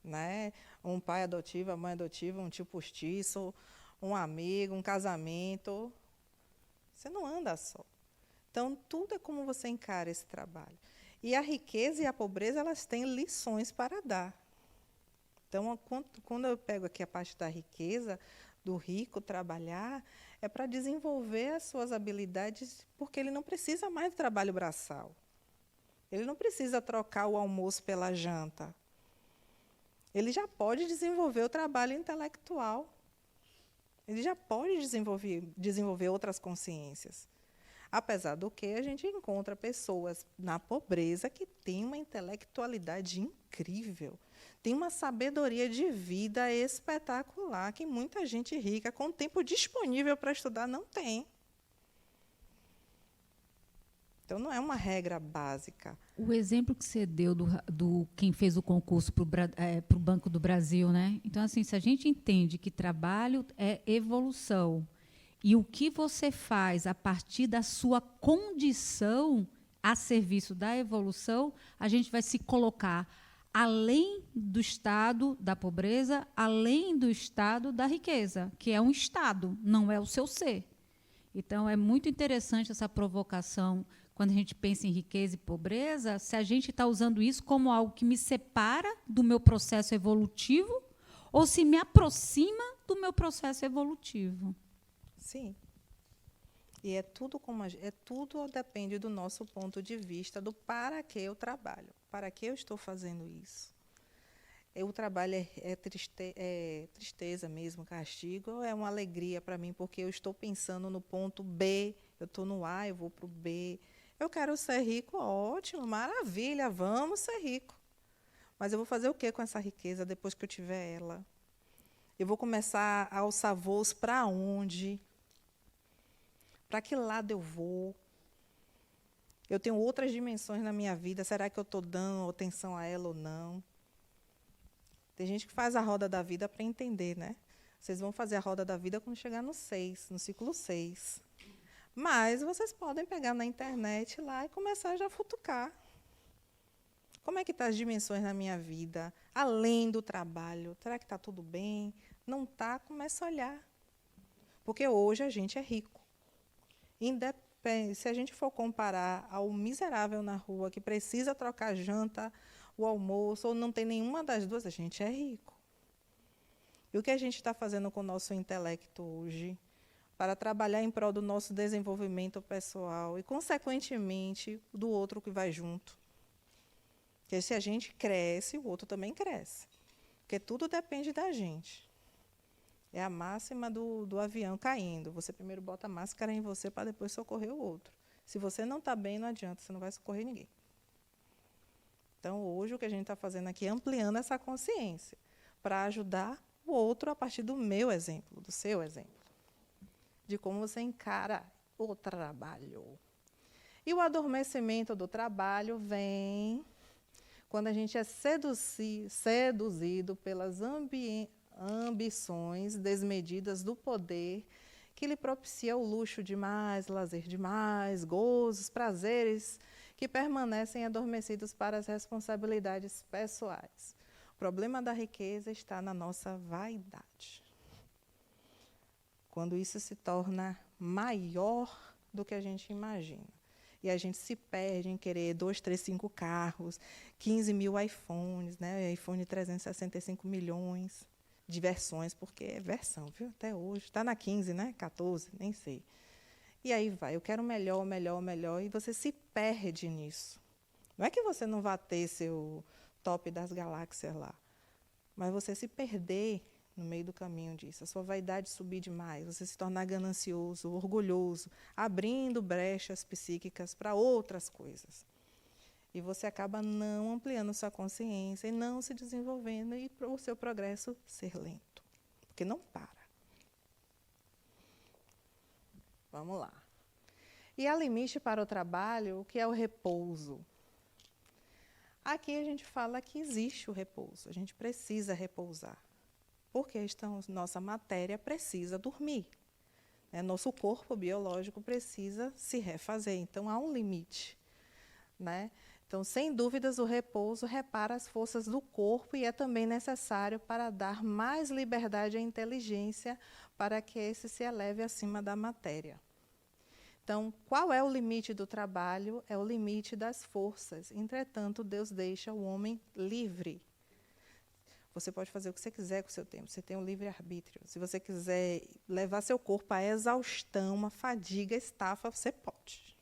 Né? Um pai adotivo, a mãe adotiva, um tio postiço, um amigo, um casamento. Você não anda só. Então, tudo é como você encara esse trabalho. E a riqueza e a pobreza, elas têm lições para dar. Então, quando eu pego aqui a parte da riqueza, do rico trabalhar, é para desenvolver as suas habilidades, porque ele não precisa mais do trabalho braçal. Ele não precisa trocar o almoço pela janta. Ele já pode desenvolver o trabalho intelectual. Ele já pode desenvolver outras consciências. Apesar do que, a gente encontra pessoas na pobreza que têm uma intelectualidade incrível, tem uma sabedoria de vida espetacular, que muita gente rica, com tempo disponível para estudar, não tem. Então, não é uma regra básica. O exemplo que você deu do quem fez o concurso para o Banco do Brasil, né? Então, assim, se a gente entende que trabalho é evolução e o que você faz a partir da sua condição a serviço da evolução, a gente vai se colocar além do estado da pobreza, além do estado da riqueza, que é um estado, não é o seu ser. Então, é muito interessante essa provocação. Quando a gente pensa em riqueza e pobreza, se a gente está usando isso como algo que me separa do meu processo evolutivo ou se me aproxima do meu processo evolutivo. Sim. E tudo depende do nosso ponto de vista, do para que eu trabalho, para que eu estou fazendo isso. O trabalho é tristeza mesmo, castigo, ou é uma alegria para mim, porque eu estou pensando no ponto B, eu estou no A, eu vou para o B. Eu quero ser rico, ótimo, maravilha, vamos ser rico. Mas eu vou fazer o quê com essa riqueza depois que eu tiver ela? Eu vou começar a alçar voos para onde? Para que lado eu vou? Eu tenho outras dimensões na minha vida, será que eu estou dando atenção a ela ou não? Tem gente que faz a roda da vida para entender, né? Vocês vão fazer a roda da vida quando chegar no 6, no ciclo 6. Mas vocês podem pegar na internet lá e começar já a futucar. Como é que estão as dimensões na minha vida? Além do trabalho. Será que está tudo bem? Não está? Começa a olhar. Porque hoje a gente é rico. Se a gente for comparar ao miserável na rua que precisa trocar janta, o almoço, ou não tem nenhuma das duas, a gente é rico. E o que a gente está fazendo com o nosso intelecto hoje para trabalhar em prol do nosso desenvolvimento pessoal e, consequentemente, do outro que vai junto? Porque se a gente cresce, o outro também cresce. Porque tudo depende da gente. É a máxima do avião caindo. Você primeiro bota a máscara em você para depois socorrer o outro. Se você não está bem, não adianta, você não vai socorrer ninguém. Então, hoje, o que a gente está fazendo aqui é ampliando essa consciência para ajudar o outro a partir do meu exemplo, do seu exemplo, de como você encara o trabalho. E o adormecimento do trabalho vem quando a gente é seduzido pelas ambições desmedidas do poder que lhe propicia o luxo demais, lazer demais, gozos, prazeres que permanecem adormecidos para as responsabilidades pessoais. O problema da riqueza está na nossa vaidade. Quando isso se torna maior do que a gente imagina. E a gente se perde em querer 2, 3, 5 carros, 15 mil iPhones, né? iPhone 365 milhões de versões, porque é versão, viu? Até hoje. Está na 15, né? 14, nem sei. E aí vai, eu quero o melhor, o melhor, o melhor, e você se perde nisso. Não é que você não vá ter seu top das galáxias lá, mas você se perder no meio do caminho disso, a sua vaidade subir demais, você se tornar ganancioso, orgulhoso, abrindo brechas psíquicas para outras coisas. E você acaba não ampliando sua consciência e não se desenvolvendo e o seu progresso ser lento, porque não para. Vamos lá. E há limite para o trabalho, o que é o repouso? Aqui a gente fala que existe o repouso, a gente precisa repousar. Porque nossa matéria precisa dormir. Né? Nosso corpo biológico precisa se refazer. Então, há um limite. Né? Então, sem dúvidas, o repouso repara as forças do corpo e é também necessário para dar mais liberdade à inteligência para que esse se eleve acima da matéria. Então, qual é o limite do trabalho? É o limite das forças. Entretanto, Deus deixa o homem livre. Você pode fazer o que você quiser com o seu tempo. Você tem um livre-arbítrio. Se você quiser levar seu corpo à exaustão, à fadiga, à estafa, você pode.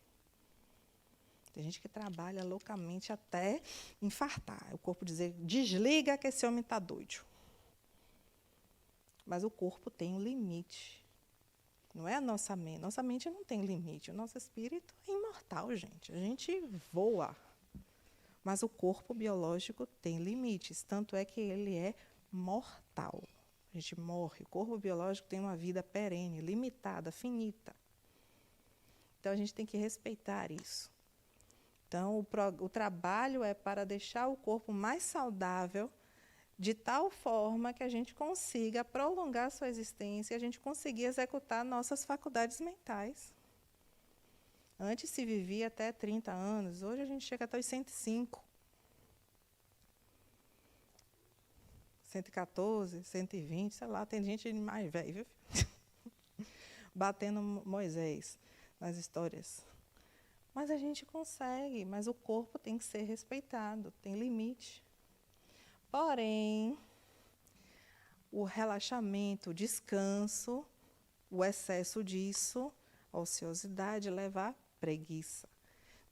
Tem gente que trabalha loucamente até infartar. O corpo dizer, desliga que esse homem está doido. Mas o corpo tem um limite. Não é a nossa mente. Nossa mente não tem limite. O nosso espírito é imortal, gente. A gente voa. Mas o corpo biológico tem limites, tanto é que ele é mortal. A gente morre. O corpo biológico tem uma vida perene, limitada, finita. Então, a gente tem que respeitar isso. Então, o trabalho é para deixar o corpo mais saudável, de tal forma que a gente consiga prolongar a sua existência e a gente conseguir executar nossas faculdades mentais. Antes se vivia até 30 anos, hoje a gente chega até os 105. 114, 120, sei lá, tem gente mais velha, viu? Batendo Moisés nas histórias. Mas a gente consegue, mas o corpo tem que ser respeitado, tem limite. Porém, o relaxamento, o descanso, o excesso disso, a ociosidade leva à preguiça.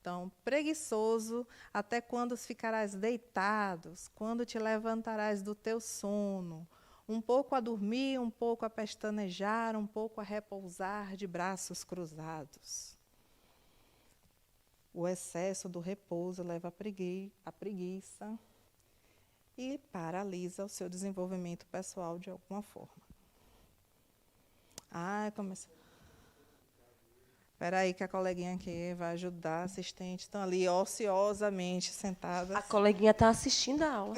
Então, preguiçoso, até quando ficarás deitados, quando te levantarás do teu sono, um pouco a dormir, um pouco a pestanejar, um pouco a repousar de braços cruzados. O excesso do repouso leva à preguiça e paralisa o seu desenvolvimento pessoal de alguma forma. Começou. Espera aí que a coleguinha aqui vai ajudar, assistente, estão ali ociosamente sentadas. A coleguinha está assistindo a aula.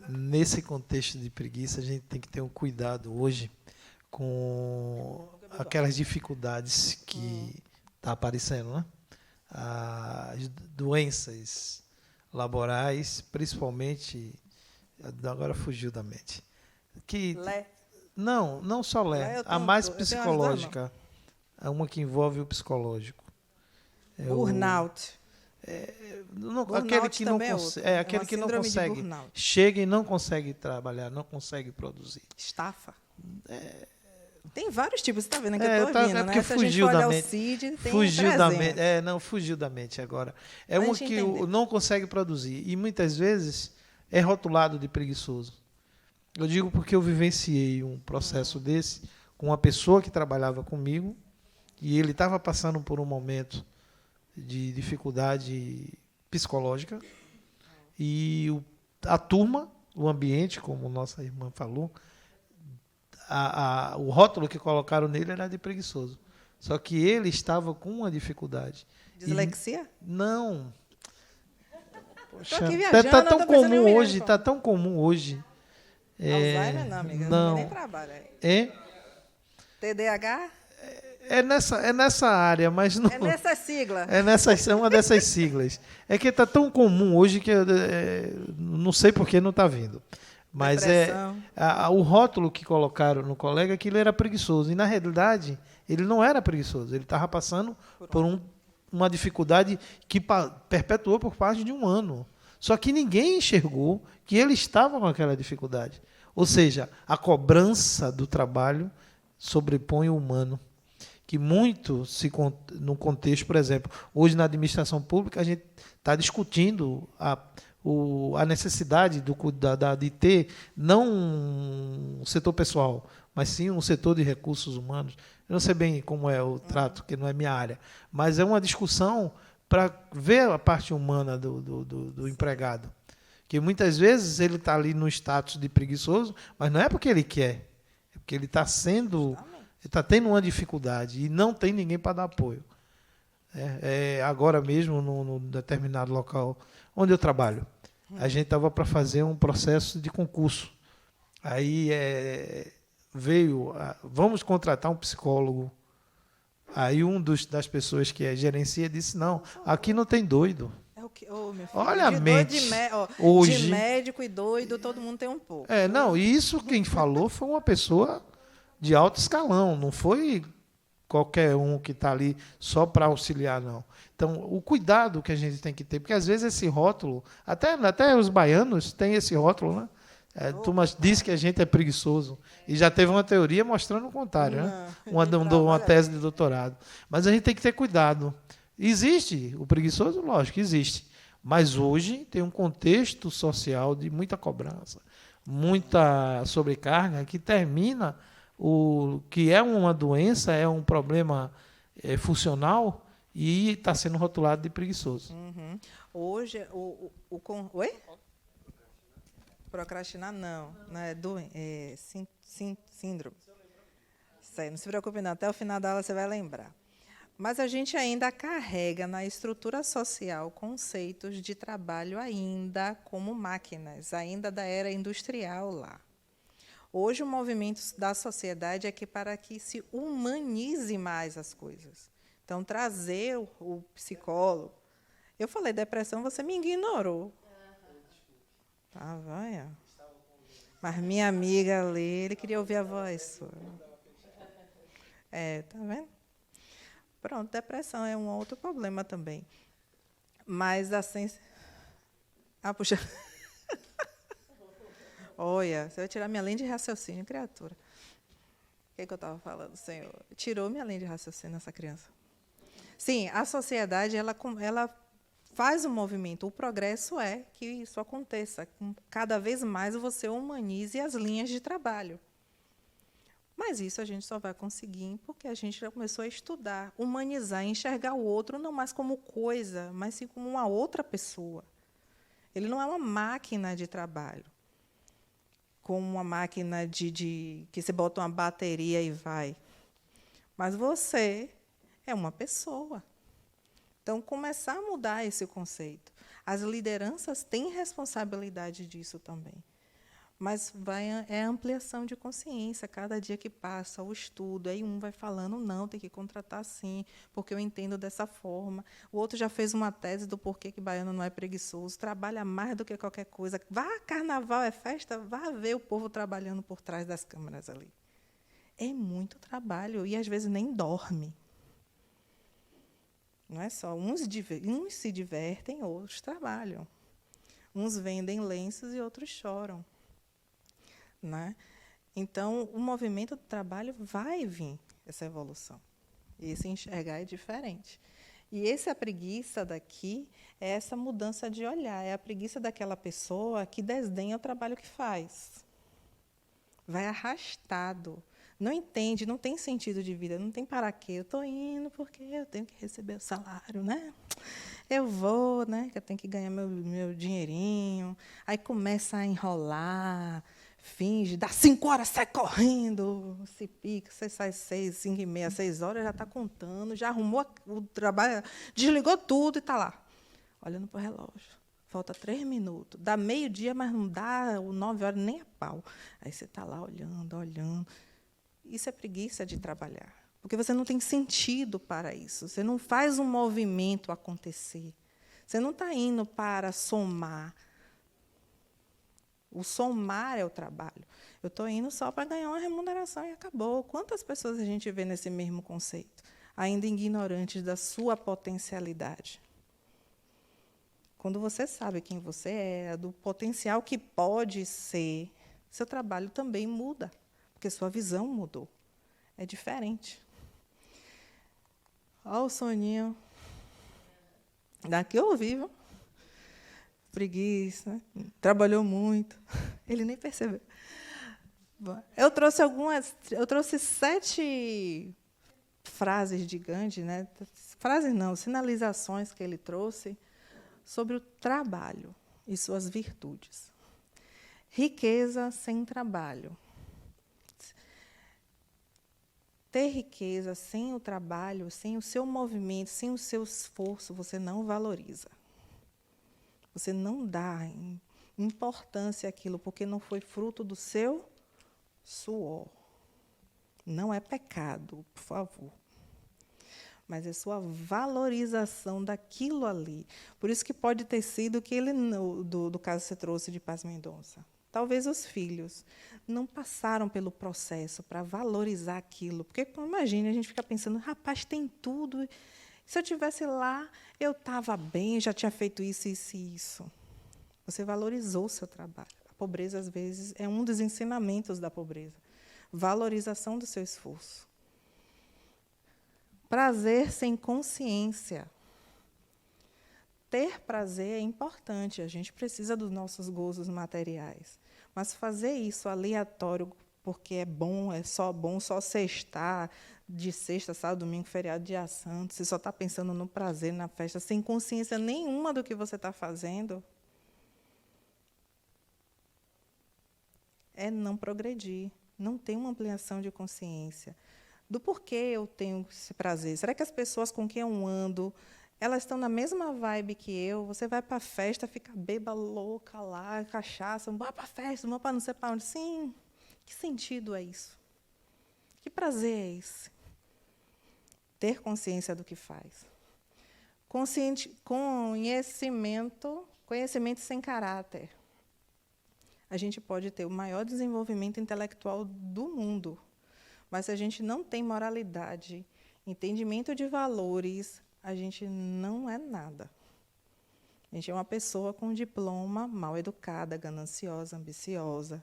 Nesse contexto de preguiça, a gente tem que ter um cuidado hoje com aquelas dificuldades que estão aparecendo, né? As doenças laborais, principalmente, agora fugiu da mente, que Não só Eu a tenho- mais eu tenho as duas psicológica. É uma que envolve o psicológico. É o- Burnout. Não, Burnout aquele que não também é consegue, outro. É aquele uma que não síndrome de consegue, burnout. chega e não consegue trabalhar, não consegue produzir. Estafa. Tem vários tipos, você está vendo que É, eu estou tá- ouvindo, é né? porque Se a gente fugiu for da olhar o mente. CID, tem Fugiu da 300. mente. Não, fugiu da mente agora. É Pra uma gente que entender. não consegue produzir e muitas vezes é rotulado de preguiçoso. Eu digo porque eu vivenciei um processo desse com uma pessoa que trabalhava comigo e ele estava passando por um momento de dificuldade psicológica e a turma, o ambiente, como nossa irmã falou, o rótulo que colocaram nele era de preguiçoso. Só que ele estava com uma dificuldade. Dislexia? Não. Tô aqui Tá viajando, tão não tô pensando em comum mim, hoje, pô. tá tão comum hoje. Alzheimer não, amiga. Não. Nem trabalho. É? TDAH? É nessa área, mas não. É nessa sigla. É uma dessas siglas. É que está tão comum hoje que eu não sei por que não está vindo. Mas Depressão. o rótulo que colocaram no colega é que ele era preguiçoso. E, na realidade, ele não era preguiçoso. Ele estava passando por uma dificuldade que perpetuou por parte de um ano. Só que ninguém enxergou que ele estava com aquela dificuldade. Ou seja, a cobrança do trabalho sobrepõe o humano. Que muito no contexto, por exemplo, hoje na administração pública a gente está discutindo a necessidade de ter não um setor pessoal, mas sim um setor de recursos humanos. Eu não sei bem como é o trato, que não é minha área, mas é uma discussão para ver a parte humana do empregado. Que muitas vezes ele está ali no status de preguiçoso, mas não é porque ele quer, é porque ele está tendo uma dificuldade e não tem ninguém para dar apoio. Agora mesmo, no determinado local onde eu trabalho, a gente estava para fazer um processo de concurso. Aí veio, vamos contratar um psicólogo. Aí das pessoas que gerencia disse, não, aqui não tem doido. É o que? Ô, meu filho, Olha a mente. De médico e doido, todo mundo tem um pouco. Não, e isso quem falou foi uma pessoa de alto escalão, não foi qualquer um que está ali só para auxiliar, não. Então, o cuidado que a gente tem que ter, porque às vezes esse rótulo, até os baianos têm esse rótulo, né? A turma diz que a gente é preguiçoso. E já teve uma teoria mostrando o contrário, né? Uma tese de doutorado. Mas a gente tem que ter cuidado. Existe o preguiçoso? Lógico que existe. Mas hoje tem um contexto social de muita cobrança, muita sobrecarga, que termina o que é uma doença, é um problema funcional e está sendo rotulado de preguiçoso. Uhum. Hoje, Oi? Procrastinar, não. Síndrome. Não se preocupe, não. Até o final da aula você vai lembrar. Mas a gente ainda carrega na estrutura social conceitos de trabalho ainda como máquinas, ainda da era industrial lá. Hoje o movimento da sociedade é para que se humanize mais as coisas. Então, trazer o psicólogo. Eu falei depressão, você me ignorou. Vai. Mas minha amiga ali, ele queria ouvir a voz sua. Tá vendo? Pronto, depressão é um outro problema também. Mas assim. Puxa. Olha, você vai tirar minha linha de raciocínio, criatura. O que eu estava falando, Senhor? Tirou minha linha de raciocínio essa criança. Sim, a sociedade ela faz um movimento. O progresso é que isso aconteça. Cada vez mais você humanize as linhas de trabalho. Mas isso a gente só vai conseguir porque a gente já começou a estudar, humanizar, enxergar o outro não mais como coisa, mas sim como uma outra pessoa. Ele não é uma máquina de trabalho, como uma máquina que você bota uma bateria e vai. Mas você é uma pessoa. Então, começar a mudar esse conceito. As lideranças têm responsabilidade disso também. Mas é a ampliação de consciência. Cada dia que passa, o estudo, aí um vai falando, não, tem que contratar assim, porque eu entendo dessa forma. O outro já fez uma tese do porquê que baiano não é preguiçoso, trabalha mais do que qualquer coisa. Carnaval é festa, vá ver o povo trabalhando por trás das câmeras ali. É muito trabalho e, às vezes, nem dorme. Não é só. Uns se divertem, outros trabalham. Uns vendem lenços e outros choram. Né? Então, o movimento do trabalho vai vir, essa evolução. E esse enxergar é diferente. E essa preguiça daqui é essa mudança de olhar, é a preguiça daquela pessoa que desdenha o trabalho que faz. Vai arrastado. Não entende, não tem sentido de vida, não tem para quê. Eu estou indo porque eu tenho que receber o salário, né? Eu vou, né? Que eu tenho que ganhar meu dinheirinho. Aí começa a enrolar, finge, dá 5 horas, sai correndo, se pica, você sai 6, 5 e meia, 6 horas, já está contando, já arrumou o trabalho, desligou tudo e está lá, olhando para o relógio. Falta 3 minutos. Dá meio-dia, mas não dá 9 horas nem a pau. Aí você está lá olhando, olhando. Isso é preguiça de trabalhar, porque você não tem sentido para isso. Você não faz um movimento acontecer. Você não está indo para somar. O somar é o trabalho. Eu estou indo só para ganhar uma remuneração e acabou. Quantas pessoas a gente vê nesse mesmo conceito, ainda ignorantes da sua potencialidade? Quando você sabe quem você é, do potencial que pode ser, seu trabalho também muda, porque sua visão mudou. É diferente. Olha o soninho. Daqui eu ouvi, viu? Preguiça, né? Trabalhou muito. Ele nem percebeu. Eu trouxe 7 frases de Gandhi, né? Frases não, sinalizações que ele trouxe sobre o trabalho e suas virtudes. Riqueza sem trabalho. Ter riqueza sem o trabalho, sem o seu movimento, sem o seu esforço, você não valoriza. Você não dá importância àquilo, porque não foi fruto do seu suor. Não é pecado, por favor. Mas é sua valorização daquilo ali. Por isso que pode ter sido que ele, do caso que você trouxe de Paz Mendonça. Talvez os filhos não passaram pelo processo para valorizar aquilo. Porque, imagine, a gente fica pensando, rapaz, tem tudo. Se eu estivesse lá, eu estava bem, já tinha feito isso, isso e isso. Você valorizou o seu trabalho. A pobreza, às vezes, é um dos ensinamentos da pobreza. Valorização do seu esforço. Prazer sem consciência. Ter prazer é importante, a gente precisa dos nossos gozos materiais. Mas fazer isso aleatório, porque é bom só sextar, de sexta, sábado, domingo, feriado, dia santo, você só está pensando no prazer, na festa, sem consciência nenhuma do que você está fazendo, é não progredir, não tem uma ampliação de consciência. Do porquê eu tenho esse prazer. Será que as pessoas com quem eu ando, elas estão na mesma vibe que eu? Você vai para a festa, fica bêbada, louca lá, cachaça, vai para a festa, vai para não sei para onde. Sim, que sentido é isso? Que prazer é esse? Ter consciência do que faz. Conhecimento sem caráter. A gente pode ter o maior desenvolvimento intelectual do mundo, mas se a gente não tem moralidade, entendimento de valores, a gente não é nada. A gente é uma pessoa com diploma, mal educada, gananciosa, ambiciosa.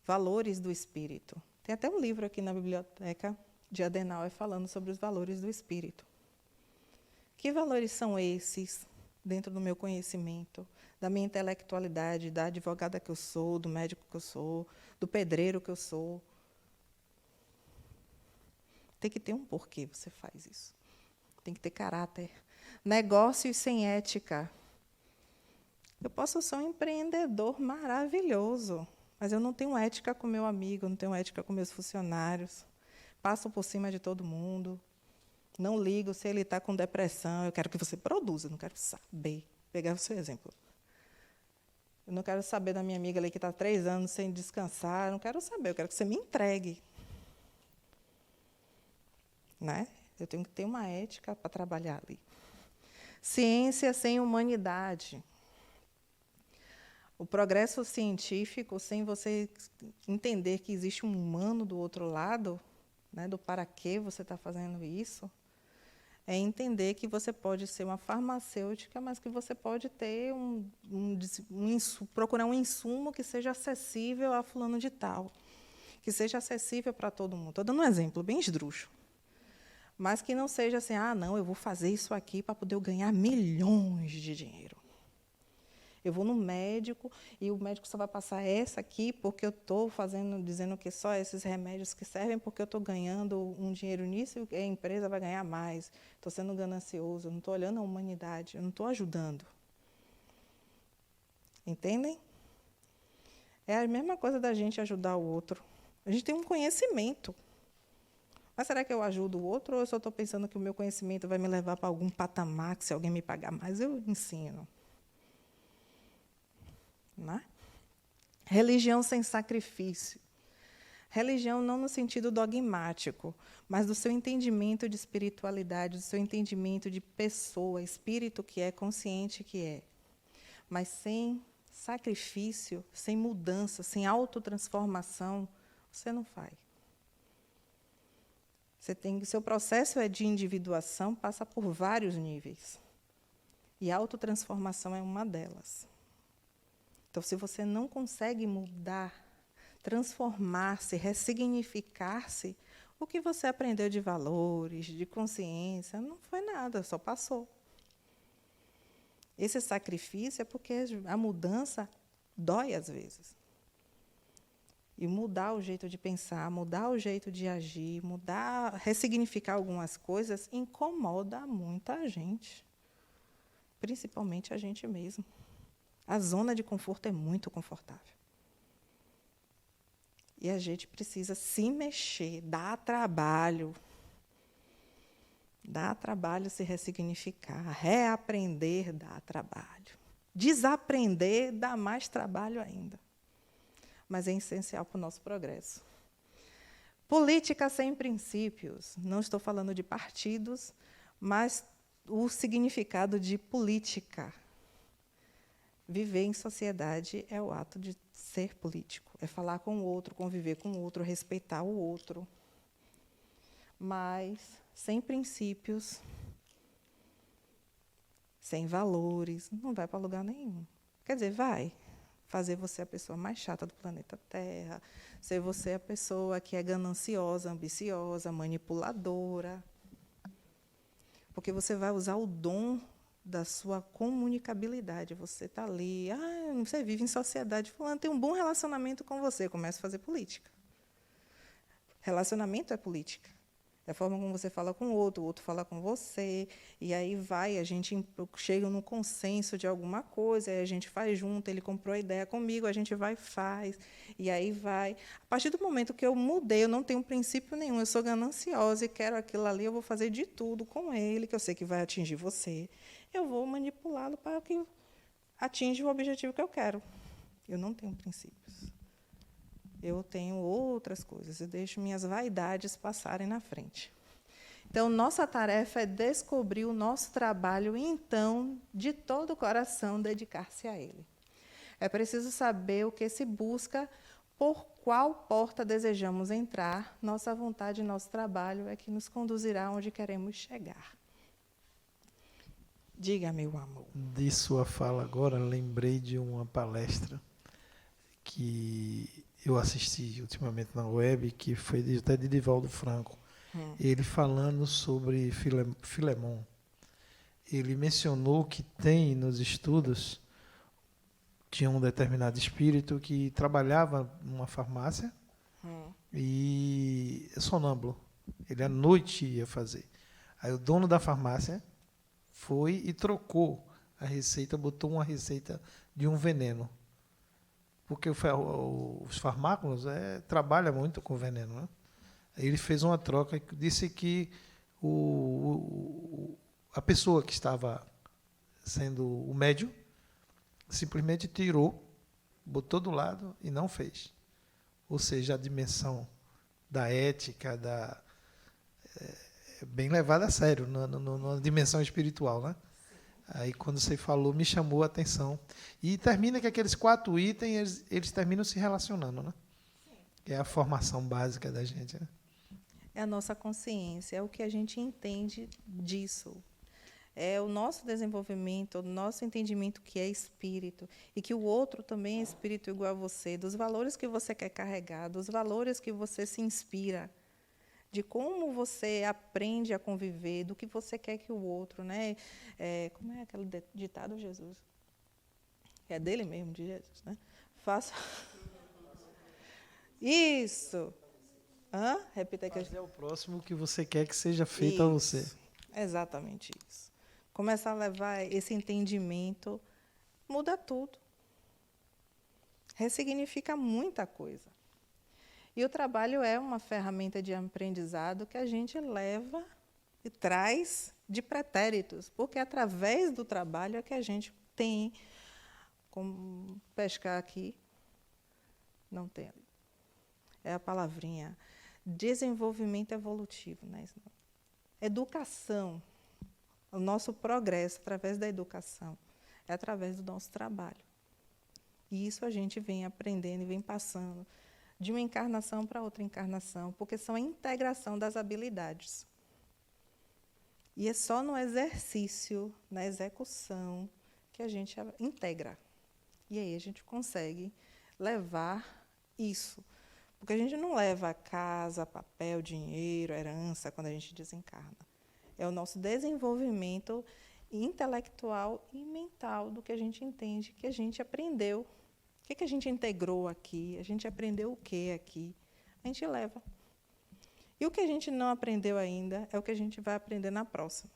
Valores do espírito. Tem até um livro aqui na biblioteca de Adenauer falando sobre os valores do espírito. Que valores são esses dentro do meu conhecimento, da minha intelectualidade, da advogada que eu sou, do médico que eu sou, do pedreiro que eu sou? Tem que ter um porquê você faz isso. Tem que ter caráter. Negócios sem ética. Eu posso ser um empreendedor maravilhoso, mas eu não tenho ética com meu amigo, eu não tenho ética com meus funcionários. Passo por cima de todo mundo. Não ligo se ele está com depressão. Eu quero que você produza, eu não quero saber. Pegar o seu exemplo. Eu não quero saber da minha amiga ali que está 3 anos sem descansar. Eu não quero saber, eu quero que você me entregue. Né? Eu tenho que ter uma ética para trabalhar ali. Ciência sem humanidade. O progresso científico, sem você entender que existe um humano do outro lado, né, do para que você está fazendo isso, é entender que você pode ser uma farmacêutica, mas que você pode ter procurar um insumo que seja acessível a fulano de tal, que seja acessível para todo mundo. Estou dando um exemplo bem esdrúxulo, mas que não seja assim, não, eu vou fazer isso aqui para poder eu ganhar milhões de dinheiro. Eu vou no médico e o médico só vai passar essa aqui porque eu estou dizendo que só esses remédios que servem porque eu estou ganhando um dinheiro nisso e a empresa vai ganhar mais. Estou sendo ganancioso, eu não estou olhando a humanidade, eu não estou ajudando. Entendem? É a mesma coisa da gente ajudar o outro. A gente tem um conhecimento. Mas será que eu ajudo o outro ou eu só estou pensando que o meu conhecimento vai me levar para algum patamar que se alguém me pagar mais, eu ensino? Né? Religião sem sacrifício. Religião não no sentido dogmático, mas do seu entendimento de espiritualidade, do seu entendimento de pessoa, espírito que é, consciente que é. Mas sem sacrifício, sem mudança, sem autotransformação, você não faz. Seu processo é de individuação, passa por vários níveis. E a autotransformação é uma delas. Então, se você não consegue mudar, transformar-se, ressignificar-se, o que você aprendeu de valores, de consciência, não foi nada, só passou. Esse sacrifício é porque a mudança dói às vezes. E mudar o jeito de pensar, mudar o jeito de agir, ressignificar algumas coisas, incomoda muita gente. Principalmente a gente mesmo. A zona de conforto é muito confortável. E a gente precisa se mexer, dá trabalho. Dá trabalho se ressignificar, reaprender dá trabalho. Desaprender dá mais trabalho ainda. Mas é essencial para o nosso progresso. Política sem princípios. Não estou falando de partidos, mas o significado de política. Viver em sociedade é o ato de ser político. É falar com o outro, conviver com o outro, respeitar o outro. Mas sem princípios, sem valores, não vai para lugar nenhum. Quer dizer, vai fazer você a pessoa mais chata do planeta Terra, ser você a pessoa que é gananciosa, ambiciosa, manipuladora. Porque você vai usar o dom da sua comunicabilidade. Você está ali, você vive em sociedade, fulano tem um bom relacionamento com você, começa a fazer política. Relacionamento é política. É a forma como você fala com o outro fala com você, e aí a gente chega no consenso de alguma coisa, aí a gente faz junto, ele comprou a ideia comigo, a gente vai e faz, e aí vai. A partir do momento que eu mudei, eu não tenho princípio nenhum, eu sou gananciosa e quero aquilo ali, eu vou fazer de tudo com ele, que eu sei que vai atingir você. Eu vou manipulá-lo para que atinja o objetivo que eu quero. Eu não tenho princípios. Eu tenho outras coisas, eu deixo minhas vaidades passarem na frente. Então, nossa tarefa é descobrir o nosso trabalho e, então, de todo o coração, dedicar-se a ele. É preciso saber o que se busca, por qual porta desejamos entrar. Nossa vontade e nosso trabalho é que nos conduzirá onde queremos chegar. Diga, meu amor. De sua fala agora, lembrei de uma palestra que eu assisti ultimamente na web, que foi até de Divaldo Franco. Ele falando sobre Filemon. Ele mencionou que tem nos estudos, tinha um determinado espírito que trabalhava numa farmácia e é sonâmbulo. Ele à noite ia fazer. Aí o dono da farmácia foi e trocou a receita, botou uma receita de um veneno. Porque os farmacos trabalham muito com veneno. Né? Ele fez uma troca e disse que a pessoa que estava sendo o médium simplesmente tirou, botou do lado e não fez. Ou seja, a dimensão da ética, é bem levada a sério, na dimensão espiritual. Né? Aí, quando você falou, me chamou a atenção. E termina que aqueles 4 itens, eles terminam se relacionando, né? Que é a formação básica da gente, né? É a nossa consciência, é o que a gente entende disso. É o nosso desenvolvimento, o nosso entendimento que é espírito, e que o outro também é espírito igual a você, dos valores que você quer carregar, dos valores que você se inspira, de como você aprende a conviver, do que você quer que o outro, né? Como é aquele ditado, Jesus? É dele mesmo, de Jesus, né? Faça. Isso. Hã? Repita aqui. Fazer o próximo que você quer que seja feito a você. Exatamente isso. Começar a levar esse entendimento, muda tudo. Ressignifica muita coisa. E o trabalho é uma ferramenta de aprendizado que a gente leva e traz de pretéritos, porque através do trabalho é que a gente tem, como pescar aqui, não tem ali. É a palavrinha, desenvolvimento evolutivo, né? Educação, o nosso progresso através da educação, é através do nosso trabalho. E isso a gente vem aprendendo e vem passando de uma encarnação para outra encarnação, porque são a integração das habilidades. E é só no exercício, na execução, que a gente integra. E aí a gente consegue levar isso. Porque a gente não leva casa, papel, dinheiro, herança quando a gente desencarna. É o nosso desenvolvimento intelectual e mental do que a gente entende, que a gente aprendeu. O que a gente integrou aqui? A gente aprendeu o que aqui? A gente leva. E o que a gente não aprendeu ainda é o que a gente vai aprender na próxima.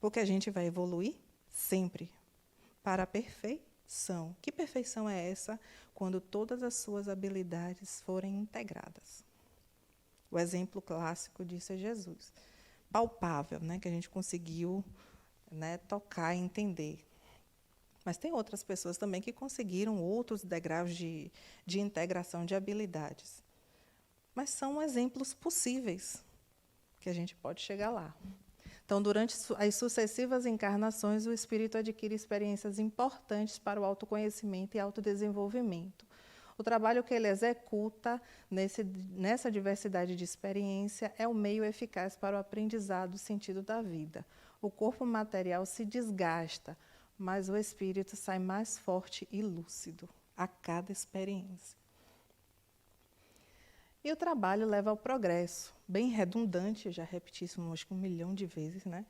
Porque a gente vai evoluir sempre para a perfeição. Que perfeição é essa? Quando todas as suas habilidades forem integradas. O exemplo clássico disso é Jesus. Palpável, né, que a gente conseguiu, né, tocar e entender. Mas tem outras pessoas também que conseguiram outros degraus de integração de habilidades. Mas são exemplos possíveis que a gente pode chegar lá. Então, durante as sucessivas encarnações, o espírito adquire experiências importantes para o autoconhecimento e autodesenvolvimento. O trabalho que ele executa nessa diversidade de experiência é o meio eficaz para o aprendizado do sentido da vida. O corpo material se desgasta, mas o espírito sai mais forte e lúcido a cada experiência. E o trabalho leva ao progresso, bem redundante, já repeti isso acho que 1 milhão de vezes, né?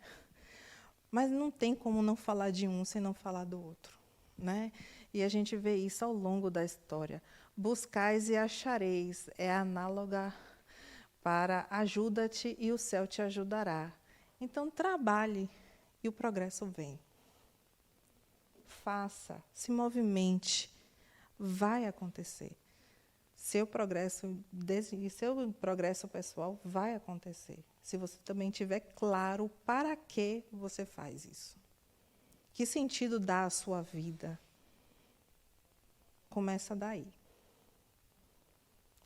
Mas não tem como não falar de um sem não falar do outro, né? E a gente vê isso ao longo da história. Buscais e achareis é análoga para ajuda-te e o céu te ajudará. Então, trabalhe e o progresso vem. Faça, se movimente, vai acontecer. Seu progresso pessoal vai acontecer, se você também tiver claro para que você faz isso. Que sentido dá à sua vida? Começa daí.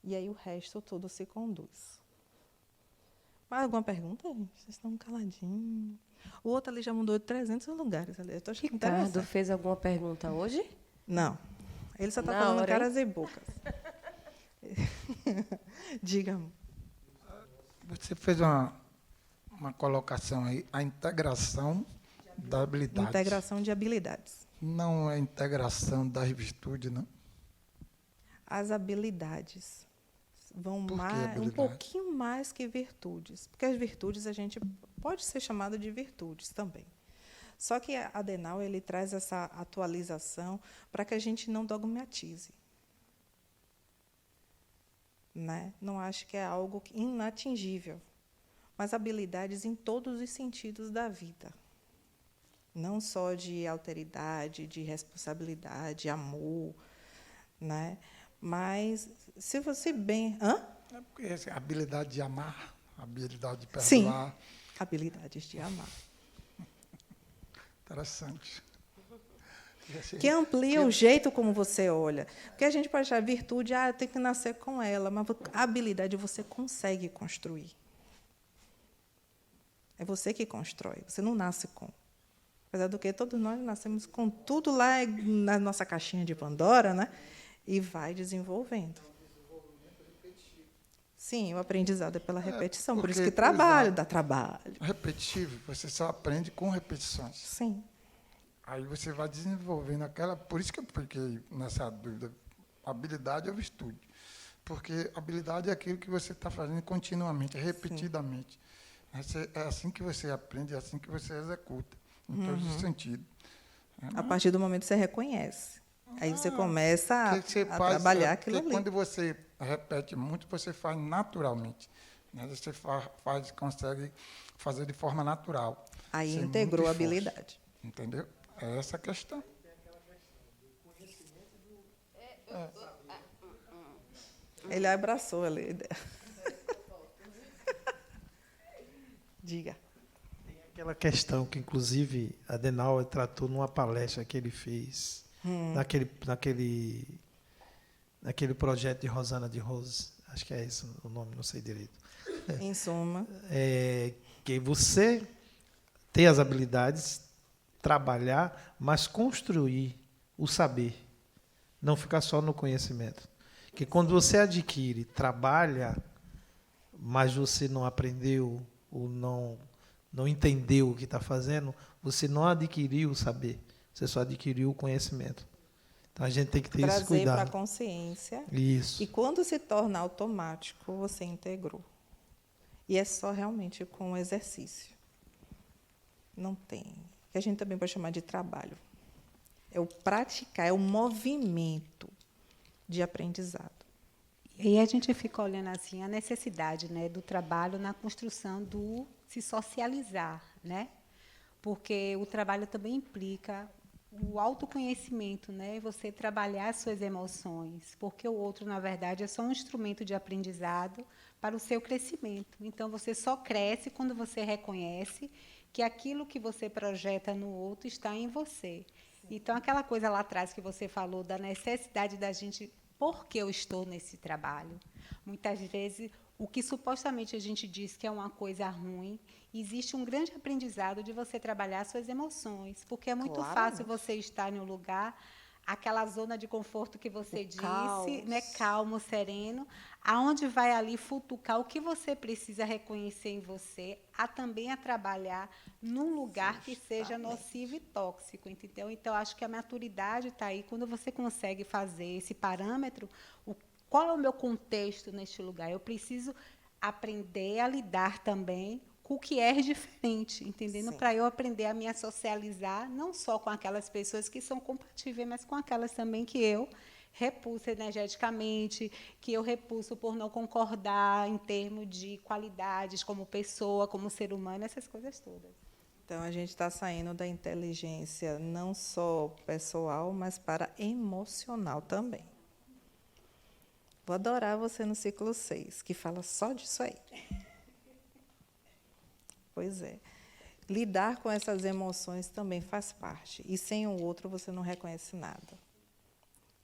E aí o resto tudo se conduz. Mais alguma pergunta? Vocês estão caladinhos. O outro ali já mudou de 300 lugares. Ali. Eu tô achando Ricardo fez alguma pergunta hoje? Não. Ele só está fazendo caras e bocas. Diga. Você fez uma colocação aí, a integração da habilidade. Integração de habilidades. Não é integração das virtudes, não? As habilidades vão um pouquinho mais que virtudes. Porque as virtudes a gente pode ser chamada de virtudes também. Só que a Adenauer ele traz essa atualização para que a gente não dogmatize. Né? Não acho que é algo inatingível, mas habilidades em todos os sentidos da vida. Não só de alteridade, de responsabilidade, amor, né? Mas se você bem... Hã? É porque essa habilidade de amar, habilidade de perdoar. Sim, habilidades de amar. Interessante. Que amplia o jeito como você olha. Porque a gente pode achar virtude, tem que nascer com ela, mas a habilidade você consegue construir. É você que constrói, você não nasce com. Apesar do que todos nós nascemos com tudo lá na nossa caixinha de Pandora, né? E vai desenvolvendo. Sim, o aprendizado é pela repetição, por isso que trabalho, dá trabalho. Repetitivo, você só aprende com repetições. Sim. Aí você vai desenvolvendo aquela... Por isso que eu fiquei nessa dúvida. Habilidade ou estudo? Porque habilidade é aquilo que você está fazendo continuamente, repetidamente. É assim que você aprende, é assim que você executa, em todos os sentidos. A partir do momento que você reconhece. Aí você começa a trabalhar aquilo ali. Quando você repete muito, você faz naturalmente. Né? Você consegue fazer de forma natural. Aí integrou a habilidade. Entendeu? É essa a questão. Ele abraçou a ideia. Diga. Tem aquela questão que, inclusive, Adenauer tratou numa palestra que ele fez naquele projeto de Rosana de Rose. Acho que é esse o nome, não sei direito. Em suma. Que você ter as habilidades, trabalhar, mas construir o saber. Não ficar só no conhecimento. Que quando você adquire, trabalha, mas você não aprendeu ou não entendeu o que está fazendo, você não adquiriu o saber, você só adquiriu o conhecimento. Então, a gente tem que ter esse cuidado. Trazer para a consciência. Isso. E quando se torna automático, você integrou. E é só realmente com o exercício. Não tem. Que a gente também pode chamar de trabalho. É o praticar, é o movimento de aprendizado. E a gente fica olhando assim a necessidade, né, do trabalho na construção do se socializar, né? Porque o trabalho também implica o autoconhecimento, né? Você trabalhar as suas emoções, porque o outro, na verdade, é só um instrumento de aprendizado para o seu crescimento. Então, você só cresce quando você reconhece que aquilo que você projeta no outro está em você. Então, aquela coisa lá atrás que você falou da necessidade da gente... Por que eu estou nesse trabalho? Muitas vezes, o que supostamente a gente diz que é uma coisa ruim, existe um grande aprendizado de você trabalhar suas emoções, porque é muito fácil você estar em um lugar, aquela zona de conforto que você disse, né, calmo, sereno, aonde vai ali futucar o que você precisa reconhecer em você, também a trabalhar num lugar que seja nocivo e tóxico, entendeu? Então, acho que a maturidade está aí, quando você consegue fazer esse parâmetro, qual é o meu contexto neste lugar? Eu preciso aprender a lidar também com o que é diferente, entendendo? Para eu aprender a me socializar, não só com aquelas pessoas que são compatíveis, mas com aquelas também que eu repulso energeticamente, que eu repulso por não concordar em termos de qualidades como pessoa, como ser humano, essas coisas todas. Então, a gente está saindo da inteligência não só pessoal, mas para emocional também. Vou adorar você no ciclo 6, que fala só disso aí. Pois é. Lidar com essas emoções também faz parte. E sem o outro, você não reconhece nada.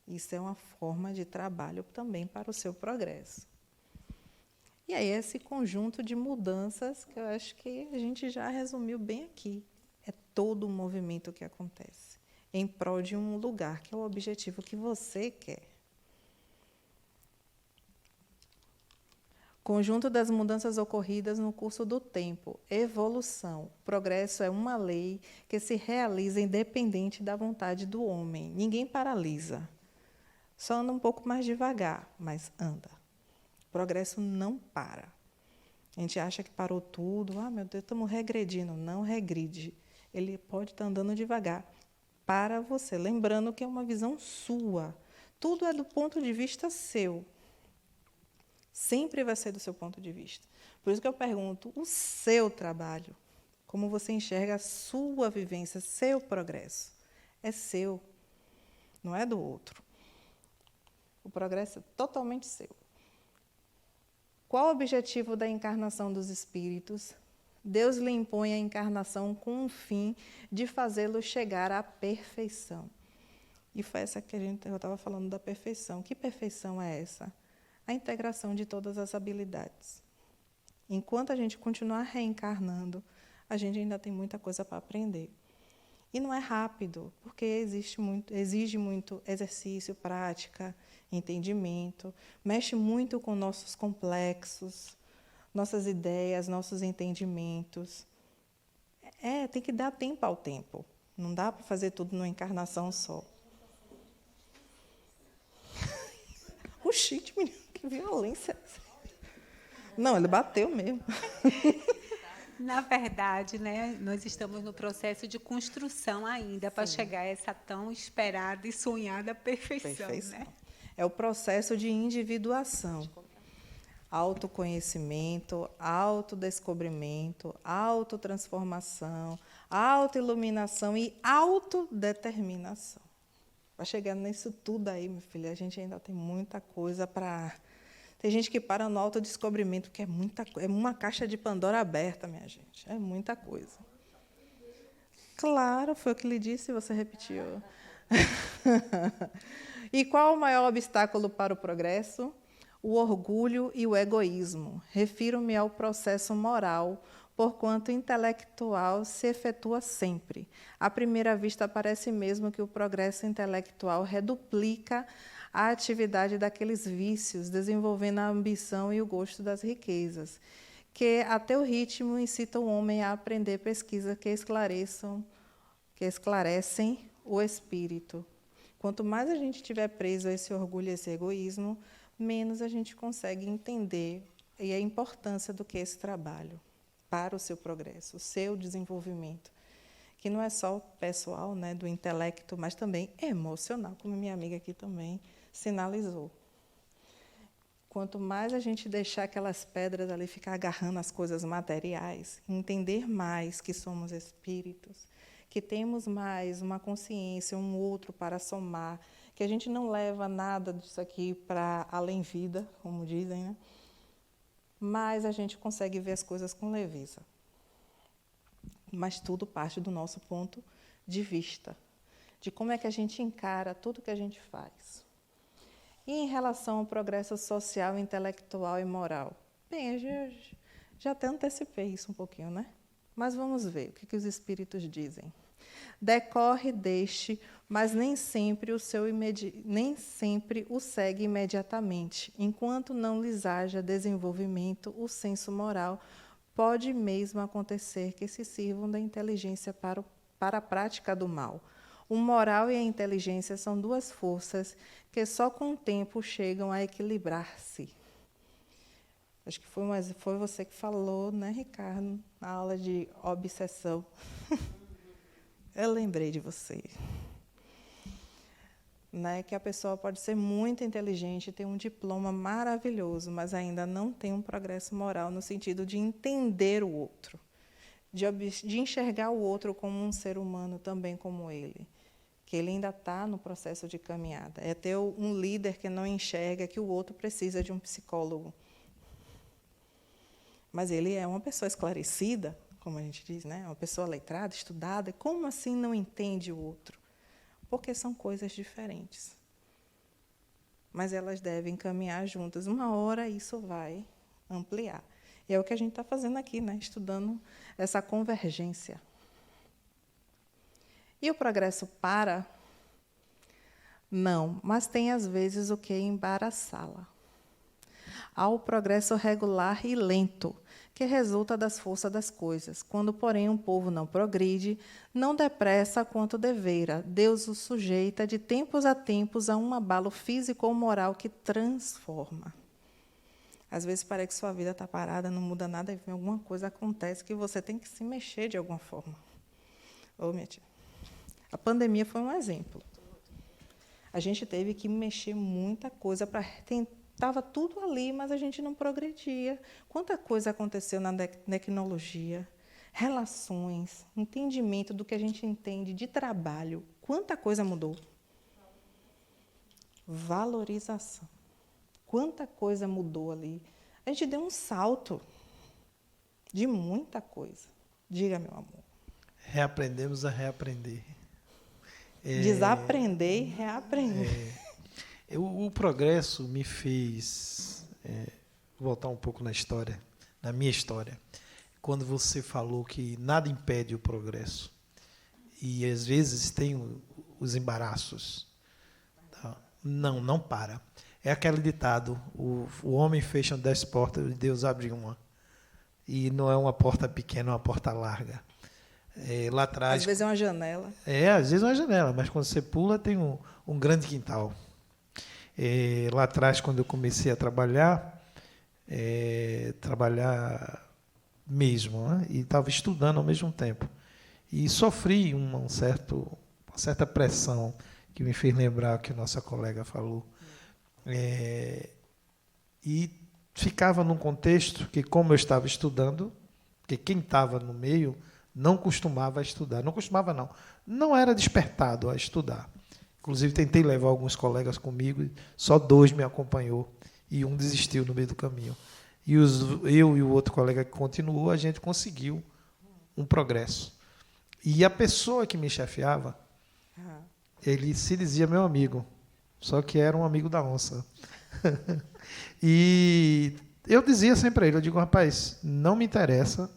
Isso é uma forma de trabalho também para o seu progresso. E aí, esse conjunto de mudanças que eu acho que a gente já resumiu bem aqui. É todo o movimento que acontece em prol de um lugar, que é o objetivo que você quer. Conjunto das mudanças ocorridas no curso do tempo. Evolução. Progresso é uma lei que se realiza independente da vontade do homem. Ninguém paralisa. Só anda um pouco mais devagar, mas anda. Progresso não para. A gente acha que parou tudo. Ah, meu Deus, estamos regredindo. Não regride. Ele pode estar andando devagar. Para você. Lembrando que é uma visão sua. Tudo é do ponto de vista seu. Sempre vai ser do seu ponto de vista. Por isso que eu pergunto, o seu trabalho, como você enxerga a sua vivência, seu progresso, é seu, não é do outro. O progresso é totalmente seu. Qual o objetivo da encarnação dos espíritos? Deus lhe impõe a encarnação com o fim de fazê-lo chegar à perfeição. E foi essa que eu estava falando da perfeição. Que perfeição é essa? A integração de todas as habilidades. Enquanto a gente continuar reencarnando, a gente ainda tem muita coisa para aprender. E não é rápido, porque exige muito exercício, prática, entendimento, mexe muito com nossos complexos, nossas ideias, nossos entendimentos. Tem que dar tempo ao tempo. Não dá para fazer tudo numa encarnação só. Oxi, menino, que violência. Não, ele bateu mesmo. Na verdade, né, nós estamos no processo de construção ainda para chegar a essa tão esperada e sonhada perfeição. Né? É o processo de individuação. Autoconhecimento, autodescobrimento, autotransformação, autoiluminação e autodeterminação. Para chegar nisso tudo aí, minha filha, a gente ainda tem muita coisa para... Tem gente que para no autodescobrimento, que é uma caixa de Pandora aberta, minha gente. É muita coisa. Claro, foi o que lhe disse, você repetiu. E qual o maior obstáculo para o progresso? O orgulho e o egoísmo. Refiro-me ao processo moral, porquanto intelectual se efetua sempre. À primeira vista, parece mesmo que o progresso intelectual reduplica a atividade daqueles vícios, desenvolvendo a ambição e o gosto das riquezas, que, a teu ritmo, incitam o homem a aprender pesquisas que esclarecem o espírito. Quanto mais a gente estiver preso a esse orgulho e esse egoísmo, menos a gente consegue entender a importância do que é esse trabalho para o seu progresso, o seu desenvolvimento, que não é só pessoal, né, do intelecto, mas também emocional, como minha amiga aqui também sinalizou. Quanto mais a gente deixar aquelas pedras ali ficar agarrando as coisas materiais, entender mais que somos espíritos, que temos mais uma consciência, um outro para somar, que a gente não leva nada disso aqui para além-vida, como dizem, né? Mas a gente consegue ver as coisas com leveza. Mas tudo parte do nosso ponto de vista, de como é que a gente encara tudo que a gente faz. E em relação ao progresso social, intelectual e moral? Bem, eu já até antecipei isso um pouquinho, né? Mas vamos ver o que os espíritos dizem. Decorre deste, mas nem sempre o segue imediatamente. Enquanto não lhes haja desenvolvimento, o senso moral pode mesmo acontecer que se sirvam da inteligência para a prática do mal. O moral e a inteligência são duas forças que só com o tempo chegam a equilibrar-se. Acho que foi você que falou, né, Ricardo, na aula de obsessão. Eu lembrei de você. Né, que a pessoa pode ser muito inteligente, ter um diploma maravilhoso, mas ainda não tem um progresso moral no sentido de entender o outro, de enxergar o outro como um ser humano também como ele, que ele ainda está no processo de caminhada. É ter um líder que não enxerga que o outro precisa de um psicólogo. Mas ele é uma pessoa esclarecida, como a gente diz, né? Uma pessoa letrada, estudada, e como assim não entende o outro? Porque são coisas diferentes. Mas elas devem caminhar juntas. Uma hora isso vai ampliar. E é o que a gente está fazendo aqui, né? Estudando essa convergência. E o progresso para? Não, mas tem às vezes o que embaraçá-la. Há o progresso regular e lento, que resulta das forças das coisas. Quando, porém, um povo não progride, não depressa quanto devera, Deus o sujeita de tempos a tempos a um abalo físico ou moral que transforma. Às vezes parece que sua vida está parada, não muda nada, e alguma coisa acontece que você tem que se mexer de alguma forma. Ô, minha tia, a pandemia foi um exemplo. A gente teve que mexer muita coisa para tentar. Estava tudo ali, mas a gente não progredia. Quanta coisa aconteceu na tecnologia, relações, entendimento do que a gente entende de trabalho. Quanta coisa mudou. Valorização. Quanta coisa mudou ali. A gente deu um salto de muita coisa. Diga, meu amor. Reaprendemos a reaprender. Desaprender e reaprender. O progresso me fez voltar um pouco na história, na minha história, quando você falou que nada impede o progresso. e às vezes tem os embaraços. Tá? Não para. É aquele ditado, o homem fecha 10 portas e Deus abre uma. E não é uma porta pequena, é uma porta larga. Lá atrás... Às vezes é uma janela. Às vezes é uma janela, mas quando você pula tem um grande quintal. Lá atrás, quando eu comecei a trabalhar mesmo, né? E estava estudando ao mesmo tempo. E sofri uma certa pressão, que me fez lembrar o que a nossa colega falou. E ficava num contexto que, como eu estava estudando, porque quem estava no meio não costumava estudar. Não costumava, não. Não era despertado a estudar. Inclusive, tentei levar alguns colegas comigo, só 2 me acompanhou, e um desistiu no meio do caminho. E eu e o outro colega que continuou, a gente conseguiu um progresso. E a pessoa que me chefiava, ele se dizia meu amigo, só que era um amigo da onça. E eu dizia sempre para ele, eu digo, rapaz, não me interessa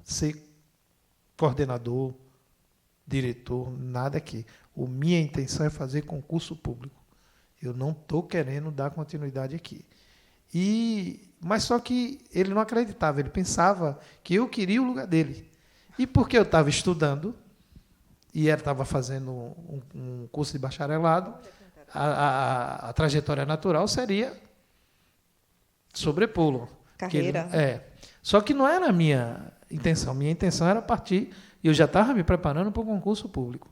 ser coordenador, diretor, nada aqui. Minha intenção é fazer concurso público. Eu não estou querendo dar continuidade aqui. Mas só que ele não acreditava, ele pensava que eu queria o lugar dele. E porque eu estava estudando, e ele estava fazendo um curso de bacharelado, a trajetória natural seria sobrepulo. Carreira. Só que não era a minha intenção. Minha intenção era partir, e eu já estava me preparando para o concurso público.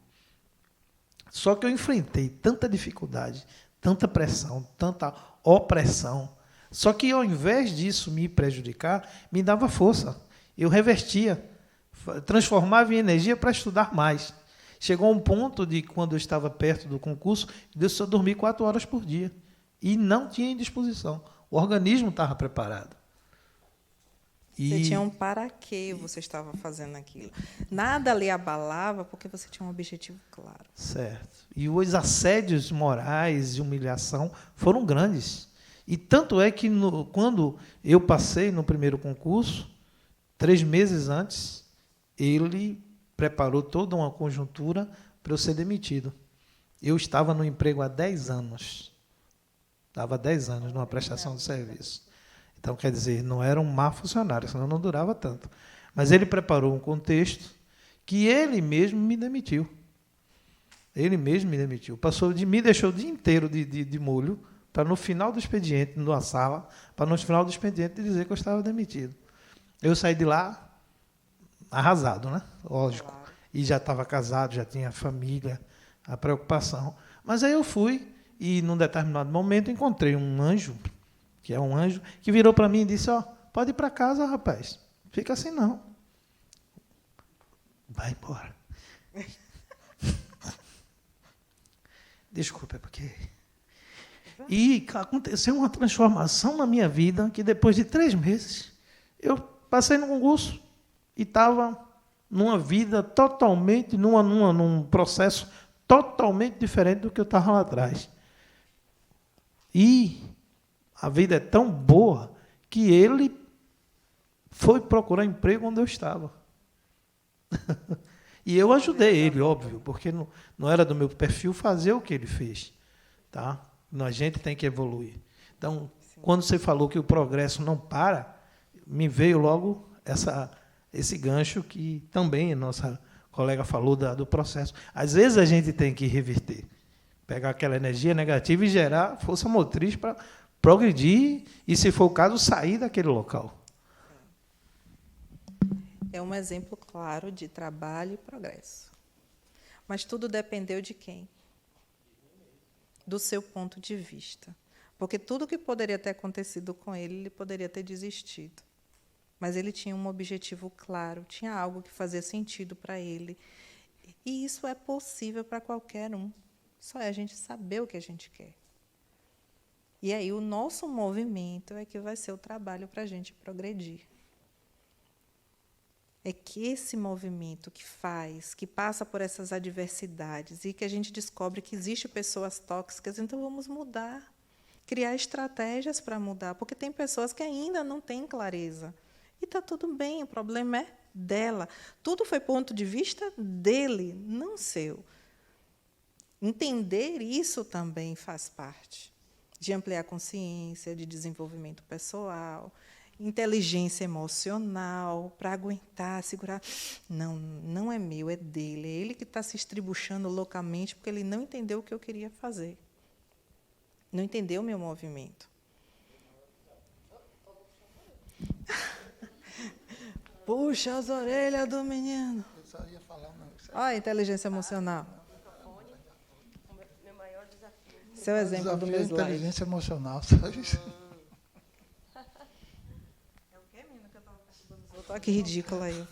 Só que eu enfrentei tanta dificuldade, tanta pressão, tanta opressão. Só que, ao invés disso me prejudicar, me dava força. Eu revertia, transformava em energia para estudar mais. Chegou um ponto de, quando eu estava perto do concurso, de eu só dormir 4 horas por dia. E não tinha indisposição. O organismo estava preparado. Você tinha um para quê você estava fazendo aquilo. Nada lhe abalava porque você tinha um objetivo claro. Certo. E os assédios morais e humilhação foram grandes. E tanto é que, quando eu passei no primeiro concurso, 3 meses antes, ele preparou toda uma conjuntura para eu ser demitido. Eu estava no emprego há 10 anos. Estava há 10 anos numa prestação de serviço. Então, quer dizer, não era um mau funcionário, senão não durava tanto. Mas ele preparou um contexto que ele mesmo me demitiu. Ele mesmo me demitiu. Me deixou o dia inteiro de molho, para no final do expediente, numa sala, para no final do expediente dizer que eu estava demitido. Eu saí de lá arrasado, né? Lógico. Claro. E já estava casado, já tinha família, a preocupação. Mas aí eu fui e, num determinado momento, encontrei um anjo, que é um anjo, que virou para mim e disse, pode ir para casa, rapaz. Fica assim, não. Vai embora. Desculpa, é porque... E aconteceu uma transformação na minha vida, que depois de 3 meses, eu passei no concurso e estava numa vida totalmente, num processo totalmente diferente do que eu estava lá atrás. E a vida é tão boa que ele foi procurar emprego onde eu estava. E eu ajudei ele, óbvio, porque não era do meu perfil fazer o que ele fez. Tá? A gente tem que evoluir. Então, quando você falou que o progresso não para, me veio logo esse gancho que também a nossa colega falou do processo. Às vezes a gente tem que reverter, pegar aquela energia negativa e gerar força motriz para progredir e, se for o caso, sair daquele local. É um exemplo claro de trabalho e progresso. Mas tudo dependeu de quem? Do seu ponto de vista. Porque tudo que poderia ter acontecido com ele, ele poderia ter desistido. Mas ele tinha um objetivo claro, tinha algo que fazia sentido para ele. E isso é possível para qualquer um. Só é a gente saber o que a gente quer. E aí o nosso movimento é que vai ser o trabalho para a gente progredir. É que esse movimento que passa por essas adversidades e que a gente descobre que existem pessoas tóxicas, então vamos mudar, criar estratégias para mudar, porque tem pessoas que ainda não têm clareza. E está tudo bem, o problema é dela. Tudo foi ponto de vista dele, não seu. Entender isso também faz parte de ampliar a consciência, de desenvolvimento pessoal, inteligência emocional, para aguentar, segurar. Não, não é meu, é dele. É ele que está se estribuchando loucamente porque ele não entendeu o que eu queria fazer. Não entendeu o meu movimento. Puxa as orelhas do menino. Eu só ia falar uma coisa. Olha a inteligência emocional. Seu exemplo do meu slide. Inteligência emocional, só isso. Olha que ridícula aí.